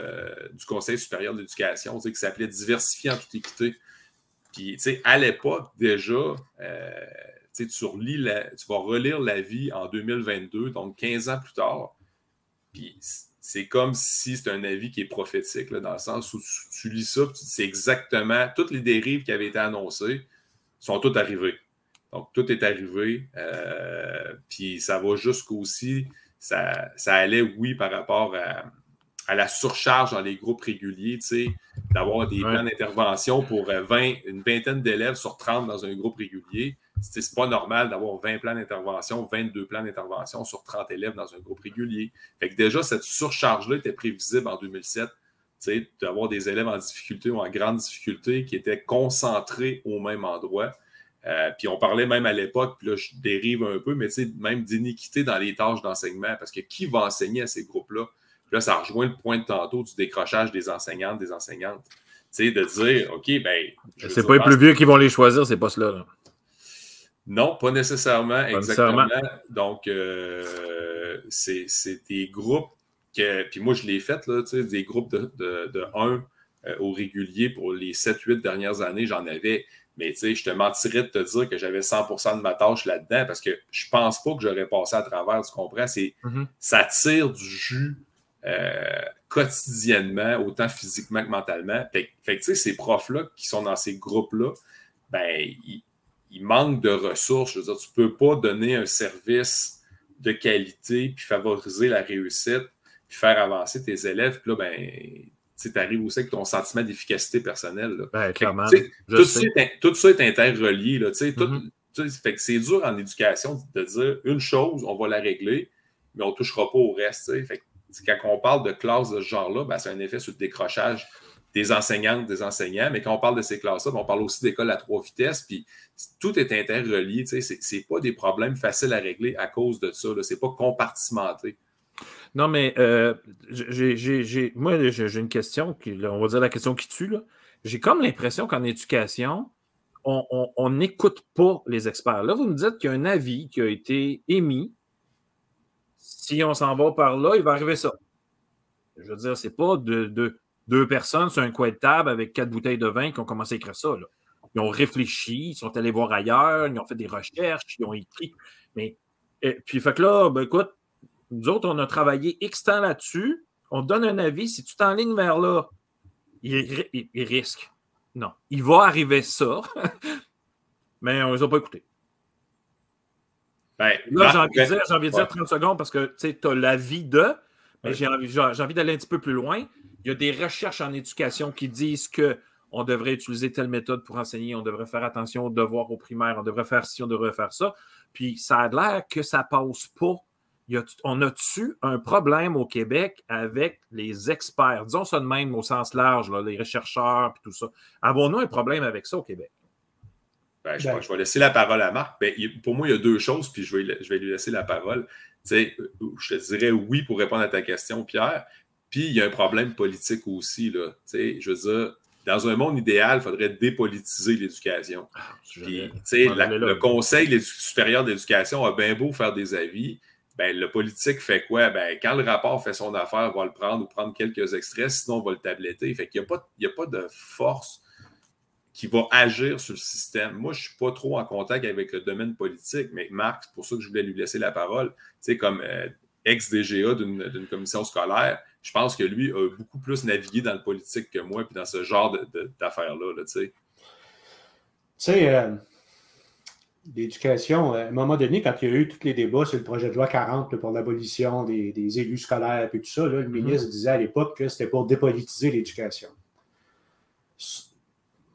du Conseil supérieur de l'éducation qui s'appelait « Diversifier en toute équité ». Puis, à l'époque, déjà, tu vas relire l'avis en 2022, donc 15 ans plus tard. Puis, c'est comme si c'est un avis qui est prophétique, là, dans le sens où tu lis ça, puis tu dis c'est exactement toutes les dérives qui avaient été annoncées sont toutes arrivées. Donc, tout est arrivé, puis ça va jusqu'aussi, ça allait, oui, par rapport à la surcharge dans les groupes réguliers, d'avoir des plans d'intervention pour une vingtaine d'élèves sur 30 dans un groupe régulier. C'est pas normal d'avoir 20 plans d'intervention, 22 plans d'intervention sur 30 élèves dans un groupe régulier. Fait que déjà, cette surcharge-là était prévisible en 2007, d'avoir des élèves en difficulté ou en grande difficulté qui étaient concentrés au même endroit. Puis on parlait même à l'époque, puis là je dérive un peu, mais même d'iniquité dans les tâches d'enseignement, parce que qui va enseigner à ces groupes-là? Puis là, ça rejoint le point de tantôt du décrochage des enseignantes, des enseignantes. De dire, OK, ben... C'est pas les plus vieux qui vont les choisir, ces postes-là. Là. Non, pas nécessairement, exactement. Donc, c'est des groupes que... Puis moi, je l'ai fait, là, des groupes de 1 au régulier pour les 7-8 dernières années, j'en avais... Mais je te mentirais de te dire que j'avais 100% de ma tâche là-dedans parce que je pense pas que j'aurais passé à travers, tu comprends? Ça tire du jus quotidiennement, autant physiquement que mentalement. Fait que ces profs-là qui sont dans ces groupes-là, ben, ils manquent de ressources. Je veux dire, tu peux pas donner un service de qualité puis favoriser la réussite puis faire avancer tes élèves. Puis là, ben... tu arrives aussi avec ton sentiment d'efficacité personnelle. Là. Ben, clairement. Tout ça est interrelié. Là, fait que c'est dur en éducation de dire une chose, on va la régler, mais on ne touchera pas au reste. Fait que, quand on parle de classes de ce genre-là, ben, c'est un effet sur le décrochage des enseignantes, des enseignants. Mais quand on parle de ces classes-là, ben, on parle aussi d'écoles à 3 vitesses. Puis tout est interrelié. Ce n'est pas des problèmes faciles à régler à cause de ça. Ce n'est pas compartimenté. Non, mais moi, j'ai une question, on va dire la question qui tue. J'ai comme l'impression qu'en éducation, on n'écoute pas les experts. Là, vous me dites qu'il y a un avis qui a été émis. Si on s'en va par là, il va arriver ça. Je veux dire, c'est pas deux personnes sur un coin de table avec 4 bouteilles de vin qui ont commencé à écrire ça. Là. Ils ont réfléchi, ils sont allés voir ailleurs, ils ont fait des recherches, ils ont écrit. Puis, fait que là, ben, écoute, nous autres, on a travaillé X temps là-dessus. On donne un avis. Si tu t'enlignes vers là, il risque. Non. Il va arriver ça. Mais on ne les a pas écoutés. Ben, là, j'ai envie de dire 30 secondes parce que tu as l'avis de, mais j'ai envie d'aller un petit peu plus loin. Il y a des recherches en éducation qui disent qu'on devrait utiliser telle méthode pour enseigner, on devrait faire attention aux devoirs au primaire, on devrait faire ci, on devrait faire ça. Puis ça a l'air que ça passe pas. On a-tu un problème au Québec avec les experts? Disons ça de même au sens large, là, les chercheurs et tout ça. Avons-nous un problème avec ça au Québec? Ben, je vais laisser la parole à Marc. Ben, pour moi, il y a deux choses, puis je vais lui laisser la parole. Je te dirais oui pour répondre à ta question, Pierre. Puis il y a un problème politique aussi. Là. Je veux dire, dans un monde idéal, il faudrait dépolitiser l'éducation. Le Conseil supérieur d'éducation a bien beau faire des avis. Ben, le politique fait quoi? Ben, quand le rapport fait son affaire, on va le prendre ou prendre quelques extraits, sinon on va le tabletter. Fait qu'il n'y a pas de force qui va agir sur le système. Moi, je ne suis pas trop en contact avec le domaine politique, mais Marc, c'est pour ça que je voulais lui laisser la parole. Tu sais, comme ex-DGA d'une commission scolaire, je pense que lui a beaucoup plus navigué dans le politique que moi, puis dans ce genre d'affaires-là. Tu sais, l'éducation, à un moment donné, quand il y a eu tous les débats sur le projet de loi 40 là, pour l'abolition des élus scolaires et tout ça, là, le ministre disait à l'époque que c'était pour dépolitiser l'éducation.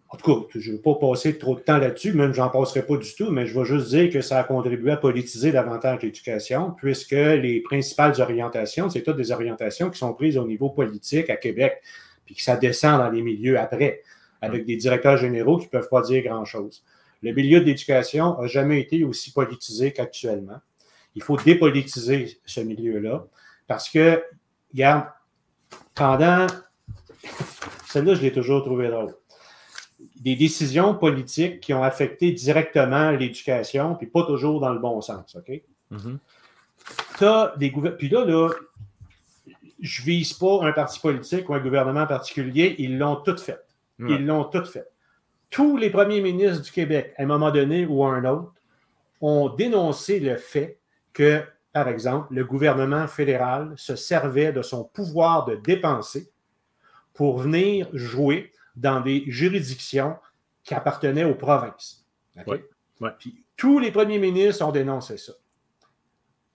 En tout cas, je ne vais pas passer trop de temps là-dessus, même j'en passerai pas du tout, mais je vais juste dire que ça a contribué à politiser davantage l'éducation, puisque les principales orientations, c'est toutes des orientations qui sont prises au niveau politique à Québec, puis que ça descend dans les milieux après, avec des directeurs généraux qui ne peuvent pas dire grand-chose. Le milieu de l'éducation n'a jamais été aussi politisé qu'actuellement. Il faut dépolitiser ce milieu-là, parce que, regarde, pendant... Celle-là, je l'ai toujours trouvé drôle. Des décisions politiques qui ont affecté directement l'éducation, puis pas toujours dans le bon sens, OK? T'as des puis là, je vise pas un parti politique ou un gouvernement particulier, ils l'ont tout fait. Ils l'ont tout fait. Tous les premiers ministres du Québec, à un moment donné ou à un autre, ont dénoncé le fait que, par exemple, le gouvernement fédéral se servait de son pouvoir de dépenser pour venir jouer dans des juridictions qui appartenaient aux provinces. Okay? Ouais. Puis, tous les premiers ministres ont dénoncé ça,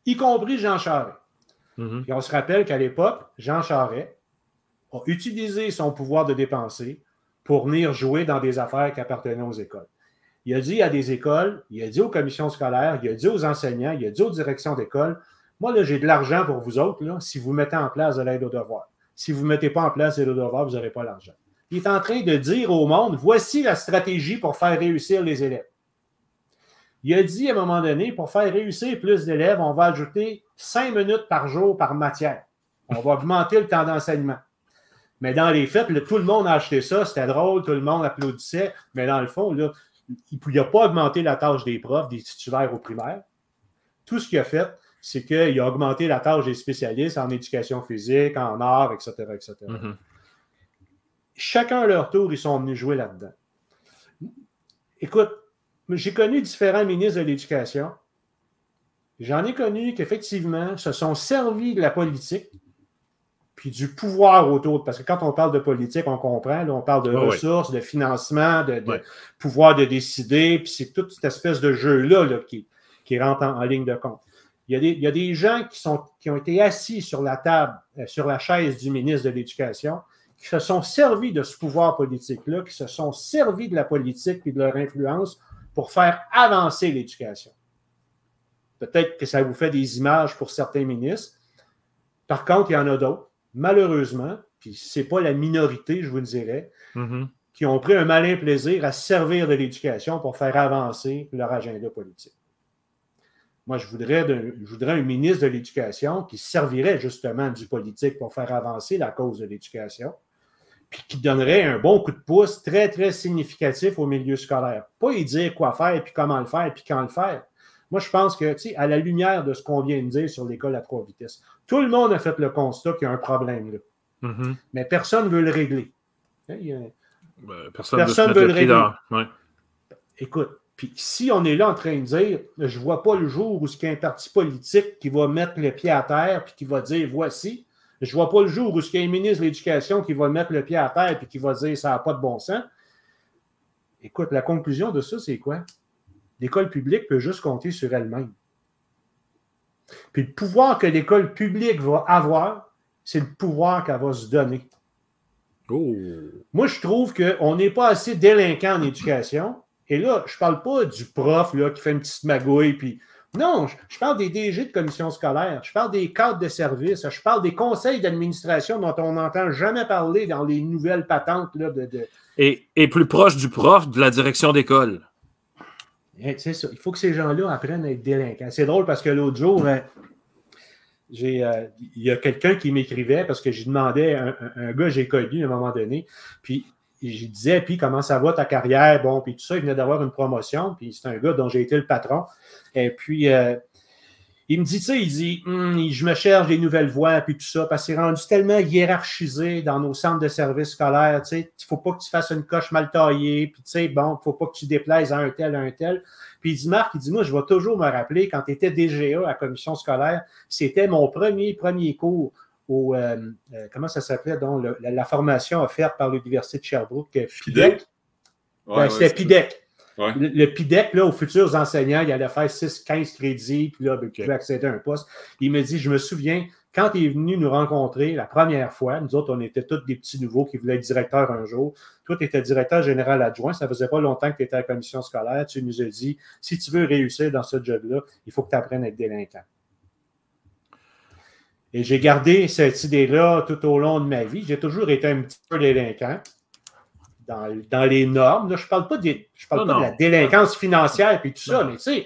y compris Jean Charest. Et on se rappelle qu'à l'époque, Jean Charest a utilisé son pouvoir de dépenser pour venir jouer dans des affaires qui appartenaient aux écoles. Il a dit à des écoles, il a dit aux commissions scolaires, il a dit aux enseignants, il a dit aux directions d'école, moi, là, j'ai de l'argent pour vous autres, là, si vous mettez en place de l'aide aux devoirs. Si vous ne mettez pas en place de l'aide aux devoirs, vous n'aurez pas l'argent. Il est en train de dire au monde, voici la stratégie pour faire réussir les élèves. Il a dit à un moment donné, pour faire réussir plus d'élèves, on va ajouter 5 minutes par jour par matière. On va augmenter le temps d'enseignement. Mais dans les faits, tout le monde a acheté ça, c'était drôle, tout le monde applaudissait, mais dans le fond, là, il n'a pas augmenté la tâche des profs, des titulaires au primaire. Tout ce qu'il a fait, c'est qu'il a augmenté la tâche des spécialistes en éducation physique, en arts, etc., etc. Chacun à leur tour, ils sont venus jouer là-dedans. Écoute, j'ai connu différents ministres de l'Éducation. J'en ai connu qu'effectivement se sont servis de la politique puis du pouvoir autour. Parce que quand on parle de politique, on comprend, là, on parle de ressources, de financement, de pouvoir de décider, puis c'est toute cette espèce de jeu-là là, qui rentre en ligne de compte. Il y a des gens qui ont été assis sur la table, sur la chaise du ministre de l'Éducation, qui se sont servis de ce pouvoir politique-là, qui se sont servis de la politique et de leur influence pour faire avancer l'éducation. Peut-être que ça vous fait des images pour certains ministres. Par contre, il y en a d'autres, malheureusement, puis ce n'est pas la minorité, je vous le dirais, qui ont pris un malin plaisir à se servir de l'éducation pour faire avancer leur agenda politique. Moi, je voudrais un ministre de l'Éducation qui servirait justement du politique pour faire avancer la cause de l'éducation, puis qui donnerait un bon coup de pouce très, très significatif au milieu scolaire. Pas y dire quoi faire, puis comment le faire, puis quand le faire. Moi, je pense que, tu sais, à la lumière de ce qu'on vient de dire sur l'école à 3 vitesses, tout le monde a fait le constat qu'il y a un problème là. Mais personne ne veut le régler. Personne ne veut le régler. Écoute, puis si on est là en train de dire, je ne vois pas le jour où il y a un parti politique qui va mettre le pied à terre puis qui va dire, voici, je ne vois pas le jour où il y a un ministre de l'Éducation qui va mettre le pied à terre puis qui va dire, ça n'a pas de bon sens. Écoute, la conclusion de ça, c'est quoi? L'école publique peut juste compter sur elle-même. Puis le pouvoir que l'école publique va avoir, c'est le pouvoir qu'elle va se donner. Moi, je trouve qu'on n'est pas assez délinquant en éducation. Et là, je ne parle pas du prof là, qui fait une petite magouille. Puis... Non, je parle des DG de commission scolaire. Je parle des cadres de service. Je parle des conseils d'administration dont on n'entend jamais parler dans les nouvelles patentes. Là, Et plus proche du prof, de la direction d'école. C'est ça. Il faut que ces gens-là apprennent à être délinquants. C'est drôle parce que l'autre jour, il y a quelqu'un qui m'écrivait parce que j'ai demandé à un gars que j'ai connu à un moment donné, puis je disais, puis comment ça va ta carrière? Bon, puis tout ça, il venait d'avoir une promotion, puis c'est un gars dont j'ai été le patron. Et puis, il me dit, tu sais, il dit, je me cherche des nouvelles voies, puis tout ça, parce que c'est rendu tellement hiérarchisé dans nos centres de services scolaires, tu sais, il ne faut pas que tu fasses une coche mal taillée, puis tu sais, bon, il ne faut pas que tu déplaises à un tel. Puis il dit, Marc, il dit, moi, je vais toujours me rappeler, quand tu étais DGA à la commission scolaire, c'était mon premier cours au, comment ça s'appelait, donc, la formation offerte par l'Université de Sherbrooke, PIDEC. C'était PIDEC. Ouais. Le PIDEC, là, aux futurs enseignants, il allait faire 6-15 crédits, puis là, il pouvait accéder à un poste. Il me dit, je me souviens, quand il est venu nous rencontrer la première fois, nous autres, on était tous des petits nouveaux qui voulaient être directeurs un jour. Toi, tu étais directeur général adjoint. Ça faisait pas longtemps que tu étais à la commission scolaire. Tu nous as dit, si tu veux réussir dans ce job-là, il faut que tu apprennes à être délinquant. Et j'ai gardé cette idée-là tout au long de ma vie. J'ai toujours été un petit peu délinquant dans les normes. Là, je ne parle pas, de la délinquance financière et tout ça, mais tu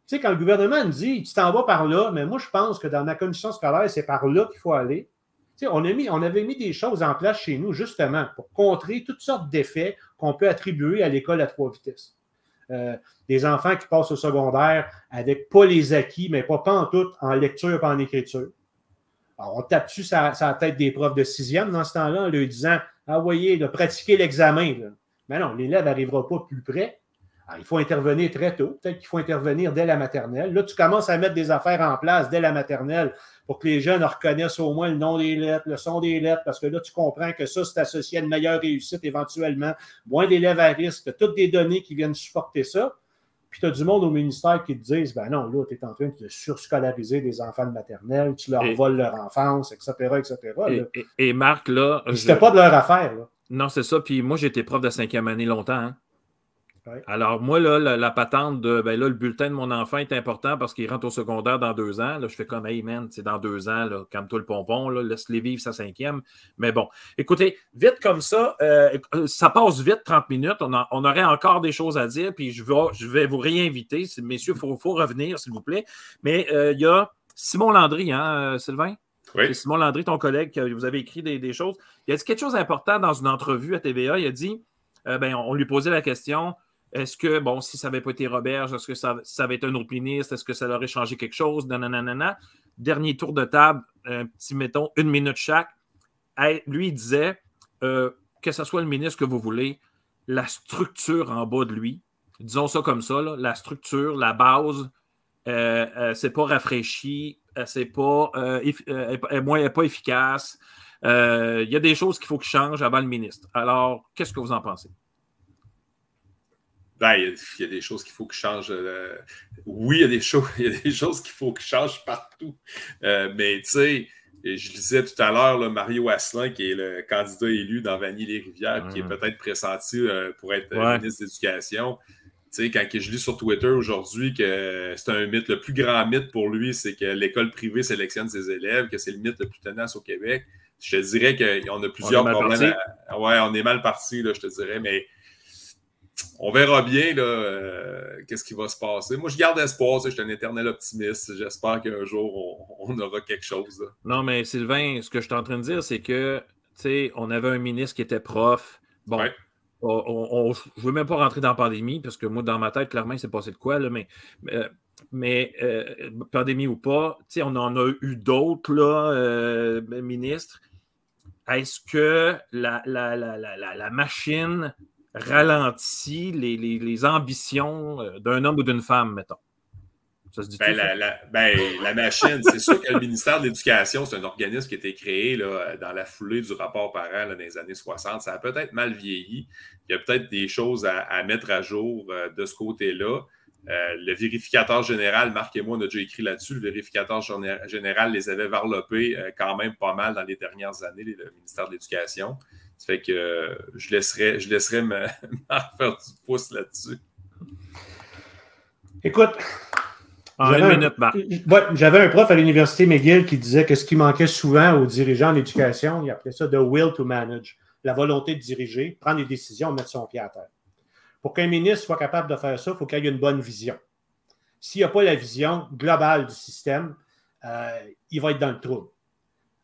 sais, quand le gouvernement nous dit tu t'en vas par là, mais moi, je pense que dans ma commission scolaire, c'est par là qu'il faut aller. Tu sais, on avait mis des choses en place chez nous, justement, pour contrer toutes sortes d'effets qu'on peut attribuer à l'école à 3 vitesses. Des enfants qui passent au secondaire avec pas les acquis, mais pas en tout, en lecture pas en écriture. Alors, on tape dessus sur la tête des profs de 6e dans ce temps-là en leur disant « Ah, voyez, pratiquez l'examen. » Mais non, l'élève n'arrivera pas plus près. Alors, il faut intervenir très tôt. Peut-être qu'il faut intervenir dès la maternelle. Là, tu commences à mettre des affaires en place dès la maternelle pour que les jeunes reconnaissent au moins le nom des lettres, le son des lettres, parce que là, tu comprends que ça, c'est associé à une meilleure réussite éventuellement, moins d'élèves à risque, toutes des données qui viennent supporter ça. Puis tu as du monde au ministère qui te disent, ben non, là, tu es en train de surscolariser des enfants de maternelle, tu leur voles leur enfance, etc., etc. Et Marc, là... C'était pas de leur affaire, là. Non, c'est ça. Puis moi, j'ai été prof de 5e année longtemps, hein. Ouais. Alors, moi, là, la patente de ben là, le bulletin de mon enfant est important parce qu'il rentre au secondaire dans 2 ans. Là, je fais comme hey man, c'est dans 2 ans, là, calme-toi le pompon, là, laisse-les vivre sa 5e. Mais bon, écoutez, vite comme ça, ça passe vite, 30 minutes. On aurait encore des choses à dire, puis je vais vous réinviter. Messieurs, il faut revenir, s'il vous plaît. Mais il y a Simon Landry, hein, Sylvain? Oui. C'est Simon Landry, ton collègue, vous avez écrit des choses. Il a dit quelque chose d'important dans une entrevue à TVA. Il a dit, on lui posait la question. Est-ce que, bon, si ça n'avait pas été Roberge, est-ce que ça avait été un autre ministre? Est-ce que ça aurait changé quelque chose? Nanana. Dernier tour de table, un petit, mettons, 1 minute chaque. Lui, il disait que ce soit le ministre que vous voulez, la structure en bas de lui, disons ça comme ça, là, la structure, la base, c'est pas rafraîchi, c'est pas, pas efficace. Il y a des choses qu'il faut qu'il change avant le ministre. Alors, qu'est-ce que vous en pensez? Ben, il y a des choses qu'il faut que change. Oui, il y a des choses qu'il faut que change partout. Mais tu sais, je disais tout à l'heure, là, Mario Asselin, qui est le candidat élu dans Vanier-les-Rivières, qui est peut-être pressenti pour être ministre de l'Éducation. Tu sais, quand je lis sur Twitter aujourd'hui que c'est un mythe, le plus grand mythe pour lui, c'est que l'école privée sélectionne ses élèves, que c'est le mythe le plus tenace au Québec. Je te dirais qu'on a plusieurs problèmes. Ouais, on est mal parti, là, je te dirais, mais on verra bien qu'est-ce qui va se passer. Moi, je garde espoir. Je suis un éternel optimiste. J'espère qu'un jour, on aura quelque chose. Là. Non, mais Sylvain, ce que je suis en train de dire, c'est que, tu sais, on avait un ministre qui était prof. Bon, ouais. Je ne veux même pas rentrer dans la pandémie, parce que moi, dans ma tête, clairement, il s'est passé de quoi, là, mais pandémie ou pas, tu sais, on en a eu d'autres, là, ministres. Est-ce que la machine ralentit les ambitions d'un homme ou d'une femme, mettons? Ça se dit la machine, c'est sûr que le ministère de l'Éducation, c'est un organisme qui a été créé là, dans la foulée du rapport parent là, dans les années 60. Ça a peut-être mal vieilli. Il y a peut-être des choses à mettre à jour de ce côté-là. Le vérificateur général, Marc et moi, on a déjà écrit là-dessus, le vérificateur général les avait varlopés quand même pas mal dans les dernières années, le ministère de l'Éducation. Ça fait que je laisserai me faire du pouce là-dessus. Écoute, j'avais un prof à l'Université McGill qui disait que ce qui manquait souvent aux dirigeants en éducation, il appelait ça « the will to manage », la volonté de diriger, prendre des décisions, mettre son pied à terre. Pour qu'un ministre soit capable de faire ça, il faut qu'il y ait une bonne vision. S'il n'y a pas la vision globale du système, il va être dans le trouble.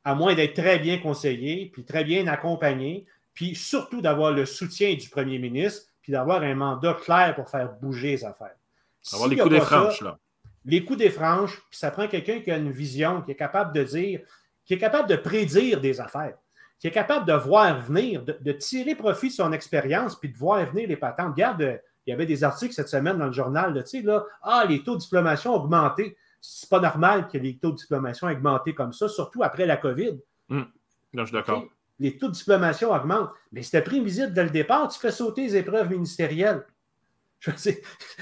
À moins d'être très bien conseillé, puis très bien accompagné, puis surtout d'avoir le soutien du premier ministre, puis d'avoir un mandat clair pour faire bouger les affaires. Avoir les coups des franches, là. Les coups des franches, puis ça prend quelqu'un qui a une vision, qui est capable de dire, qui est capable de prédire des affaires, qui est capable de voir venir, de tirer profit de son expérience, puis de voir venir les patentes. Regarde, il y avait des articles cette semaine dans le journal, tu sais, là, les taux de diplomation ont augmenté. C'est pas normal que les taux de diplomation aient augmenté comme ça, surtout après la COVID. Là, je suis d'accord. Les taux de diplomation augmentent, mais c'était prévisible dès le départ. Tu fais sauter les épreuves ministérielles.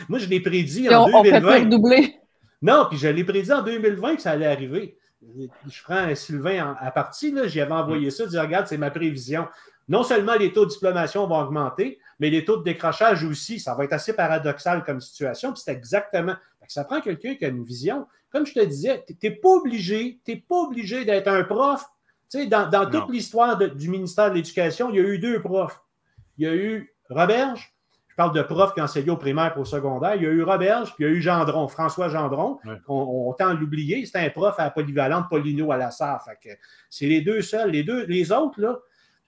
Moi, je l'ai prédit Puis en on fait 2020. plus redoubler. Non, puis je l'ai prédit en 2020 que ça allait arriver. Je prends Sylvain à partie, j'y avais envoyé ça, dit regarde, c'est ma prévision. Non seulement les taux de diplomation vont augmenter, mais les taux de décrochage aussi. Ça va être assez paradoxal comme situation. Puis c'est exactement. Ça prend quelqu'un qui a une vision. Comme je te disais, tu n'es pas obligé d'être un prof. Tu sais, dans toute l'histoire du ministère de l'Éducation, il y a eu 2 profs. Il y a eu Roberge, je parle de prof qui enseignait au primaire et au secondaire. Il y a eu Roberge, puis il y a eu Gendron, François Gendron. Ouais. On tend à l'oublier. C'était un prof à la polyvalente Paulino à la SAR. C'est les 2 seuls. Les autres, là.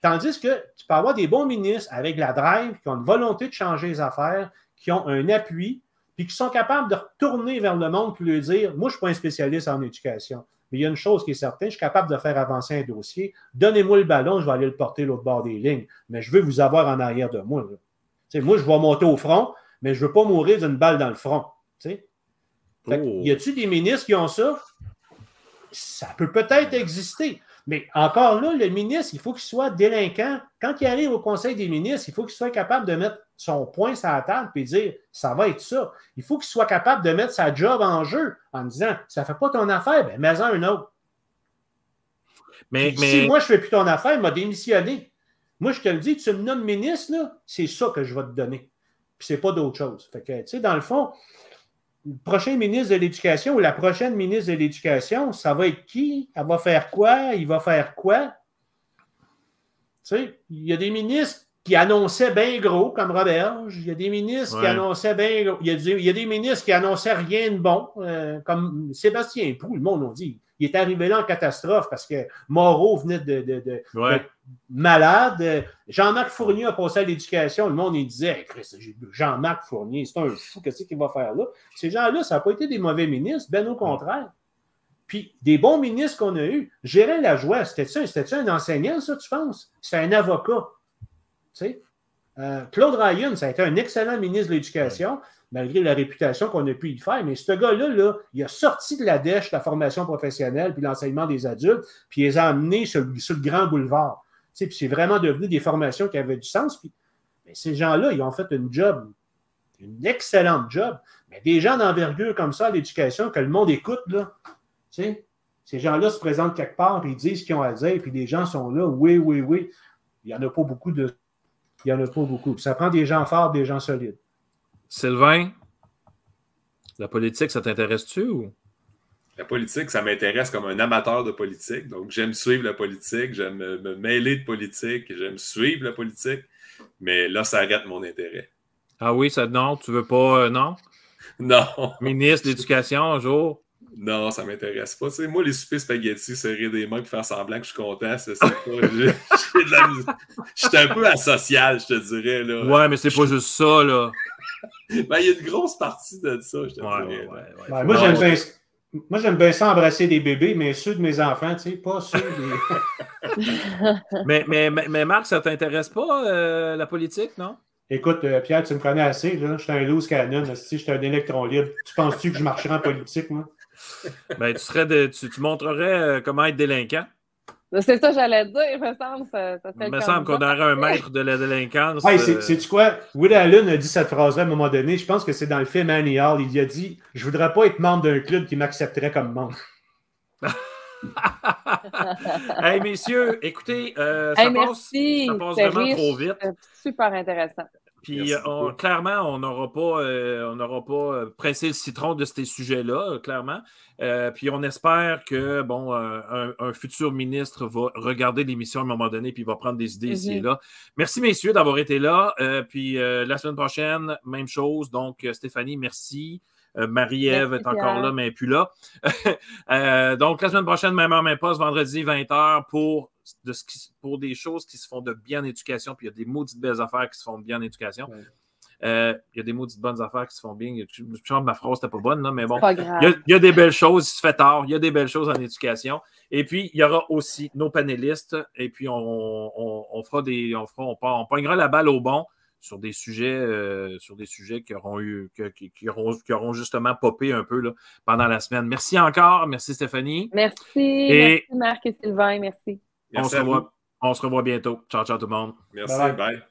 Tandis que tu peux avoir des bons ministres avec la drive, qui ont une volonté de changer les affaires, qui ont un appui, puis qui sont capables de retourner vers le monde et lui dire « Moi, je ne suis pas un spécialiste en éducation, mais il y a une chose qui est certaine, je suis capable de faire avancer un dossier. Donnez-moi le ballon, je vais aller le porter l'autre bord des lignes, mais je veux vous avoir en arrière de moi. » Moi, je vais monter au front, mais je ne veux pas mourir d'une balle dans le front. Y a-t-il des ministres qui ont ça? Ça peut peut-être exister. Mais encore là, le ministre, il faut qu'il soit délinquant. Quand il arrive au Conseil des ministres, il faut qu'il soit capable de mettre son poing sur la table et dire « ça va être ça ». Il faut qu'il soit capable de mettre sa job en jeu en disant « ça ne fait pas ton affaire, ben mets-en un autre ». Mais si moi, je ne fais plus ton affaire, il m'a démissionné. Moi, je te le dis, tu me nommes ministre, c'est ça que je vais te donner. Puis c'est pas d'autre chose. Fait que, tu sais, dans le fond, le prochain ministre de l'Éducation ou la prochaine ministre de l'Éducation, ça va être qui? Elle va faire quoi? Il va faire quoi? Tu sais, il y a des ministres qui annonçaient bien gros, comme Roberge. Il y a des ministres qui annonçaient bien gros. Il y a des ministres qui annonçaient rien de bon, comme Sébastien Proulx. Le monde, on dit, il est arrivé là en catastrophe parce que Moreau venait d'être malade. Jean-Marc Fournier a passé à l'Éducation. Le monde, il disait hey, Jean-Marc Fournier, c'est un fou, qu'est-ce qu'il va faire là? Ces gens-là, ça n'a pas été des mauvais ministres, bien au contraire. Puis, des bons ministres qu'on a eus, Gérald Lajoie, c'était-tu un enseignant, ça, tu penses? C'était un avocat. Tu sais? Claude Ryan, ça a été un excellent ministre de l'Éducation, malgré la réputation qu'on a pu y faire. Mais ce gars-là, il a sorti de la dèche la formation professionnelle puis l'enseignement des adultes, puis il les a emmenés sur le grand boulevard. Tu sais, puis c'est vraiment devenu des formations qui avaient du sens. Puis, mais ces gens-là, ils ont fait une excellente job. Mais des gens d'envergure comme ça à l'éducation, que le monde écoute, là, tu sais, ces gens-là se présentent quelque part, ils disent ce qu'ils ont à dire, puis les gens sont là, oui. Il n'y en a pas beaucoup de... Il n'y en a pas beaucoup. Puis ça prend des gens forts, des gens solides. Sylvain, la politique, ça t'intéresse-tu ou? La politique, ça m'intéresse comme un amateur de politique. Donc, j'aime suivre la politique, j'aime me mêler de politique, j'aime suivre la politique. Mais là, ça arrête mon intérêt. Ah oui, ça, non, tu veux pas, non? Non. Ministre de l'Éducation, un jour? Non, ça ne m'intéresse pas. Tu sais, moi, les soupers spaghettis, serrer des mains et faire semblant que je suis content, c'est pas. Je suis un peu asocial, je te dirais. Là. Ouais, mais c'est pas juste ça, là. Ben, il y a une grosse partie de ça, je te dirais. Ouais. Moi, j'aime bien ça embrasser des bébés, mais ceux de mes enfants, tu sais, pas ceux des. mais Marc, ça t'intéresse pas, la politique, non? Écoute, Pierre, tu me connais assez, là. Je suis un loose cannon, je suis un électron libre. Tu penses-tu que je marcherais en politique, moi? Ben, tu montrerais comment être délinquant. C'est ça, j'allais dire, il me semble. Il me semble qu'on aurait un maître de la délinquance. Hey, sais-tu quoi? Woody Allen a dit cette phrase-là à un moment donné. Je pense que c'est dans le film Annie Hall. Il a dit « Je ne voudrais pas être membre d'un club qui m'accepterait comme membre. » Hey, messieurs, écoutez, ça passe vraiment trop vite. Super intéressant. Puis clairement, on n'aura pas pressé le citron de ces sujets-là, clairement. Puis on espère que un futur ministre va regarder l'émission à un moment donné puis va prendre des idées ici et là. Merci, messieurs, d'avoir été là. Puis la semaine prochaine, même chose. Donc, Stéphanie, merci. Marie-Ève est encore là, mais elle n'est plus là. Donc, la semaine prochaine, même heure, même poste, vendredi, 20h, pour des choses qui se font de bien en éducation. Puis il y a des maudites belles affaires qui se font de bien en éducation. Ouais. Il y a des maudites bonnes affaires qui se font bien. Je pense que ma phrase n'était pas bonne, là, mais bon. Il y a des belles choses, il se fait tard. Il y a des belles choses en éducation. Et puis, il y aura aussi nos panélistes. Et puis, on pognera la balle au bon sur des sujets qui auront justement popé un peu là, pendant la semaine. Merci encore. Merci, Stéphanie. Merci. Merci, Marc et Sylvain. Merci. On se revoit bientôt. Ciao, ciao tout le monde. Merci. Bye.